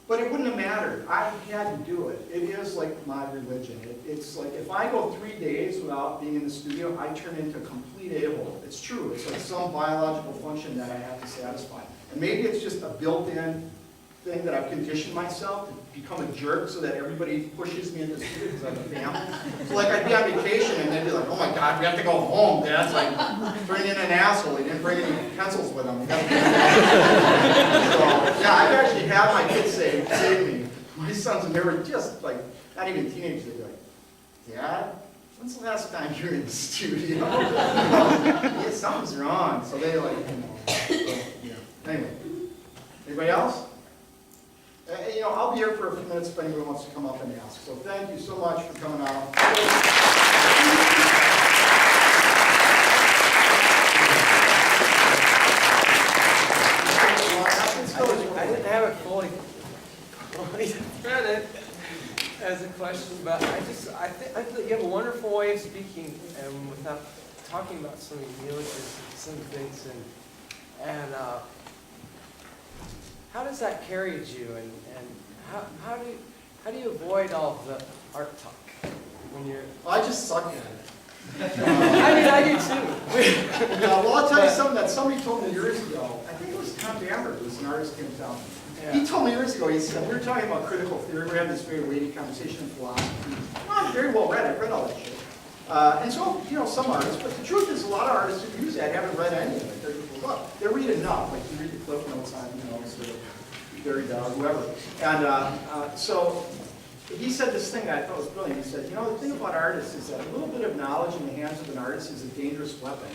But it wouldn't have mattered. I had to do it. It is like my religion. It's like if I go 3 days without being in the studio, I turn into a complete a-hole. It's true. It's like some biological function that I have to satisfy. And maybe it's just a built-in thing that I've conditioned myself to become a jerk so that everybody pushes me into the studio because I have a family. So like I'd be on vacation and they'd be like, oh my God, we have to go home. Dad's like bringing in an asshole. He didn't bring any pencils with him. So yeah, I've actually had my kids save me. My sons, and they were just like, not even teenagers, they'd be like, Dad, when's the last time you were in the studio? Yeah, something's wrong. So they like, you know. So, yeah. Anyway, anybody else? You know, I'll be here for a few minutes if anyone wants to come up and ask. So thank you so much for coming out. I didn't have it fully threaded as a question, but I think you have a wonderful way of speaking and without talking about some ideologies and some things and how does that carry you, and how do you avoid all the art talk when you're? I just suck at it. I mean, I do too. Yeah, well, I'll tell you something that somebody told me years ago. I think it was Tom Bamber, who was an artist in town. Yeah. He told me years ago. He said we were talking about critical theory. We were having this very weighty conversation in philosophy. Well, I'm very well read. I've read all that shit. And so, you know, some artists, but the truth is a lot of artists who use that haven't read any of it. They read enough, like you read the Cliff Notes on, you know, sort of Derrida or whoever. And so he said this thing that I thought was brilliant. He said, you know, the thing about artists is that a little bit of knowledge in the hands of an artist is a dangerous weapon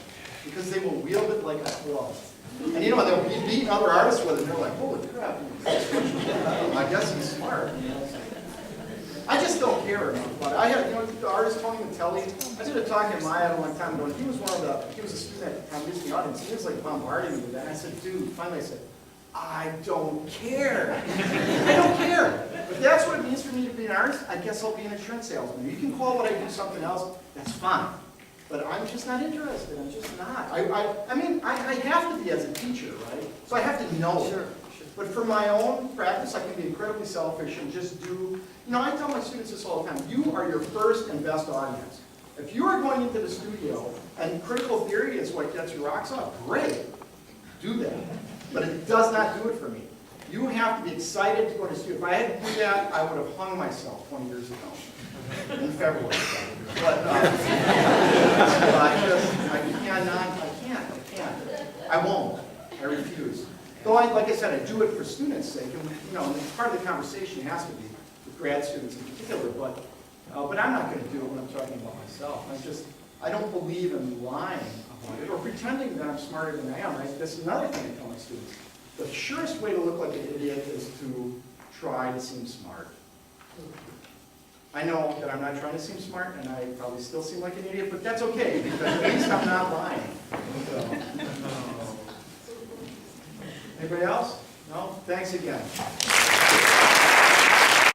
because they will wield it like a club. And you know, they'll be beating other artists with it, and they're like, holy crap, I guess he's smart. You know? I just don't care enough. But I had, you know, the artist Tony Mattelli, I did a talk in Maya a long time ago, and he was a student at the Disney audience. He was like bombarding me with that. And I said, dude, finally I said, I don't care. I don't care. If that's what it means for me to be an artist, I guess I'll be an insurance salesman. You can call what I do something else, that's fine. But I'm just not interested. I'm just not. I mean, I have to be as a teacher, right? So I have to know. Sure. But for my own practice, I can be incredibly selfish and just do, you know, I tell my students this all the time. You are your first and best audience. If you are going into the studio and critical theory is what gets your rocks off, great. Do that. But it does not do it for me. You have to be excited to go to the studio. If I had to do that, I would have hung myself 20 years ago. In February. But I can't. I won't. I refuse. Though, like I said, I do it for students' sake. And, you know, part of the conversation has to be with grad students in particular. But I'm not going to do it when I'm talking about myself. I don't believe in lying about it or pretending that I'm smarter than I am. That's another thing I tell my students. The surest way to look like an idiot is to try to seem smart. I know that I'm not trying to seem smart, and I probably still seem like an idiot, but that's okay, because at least I'm not lying. So. Anybody else? No? Thanks again.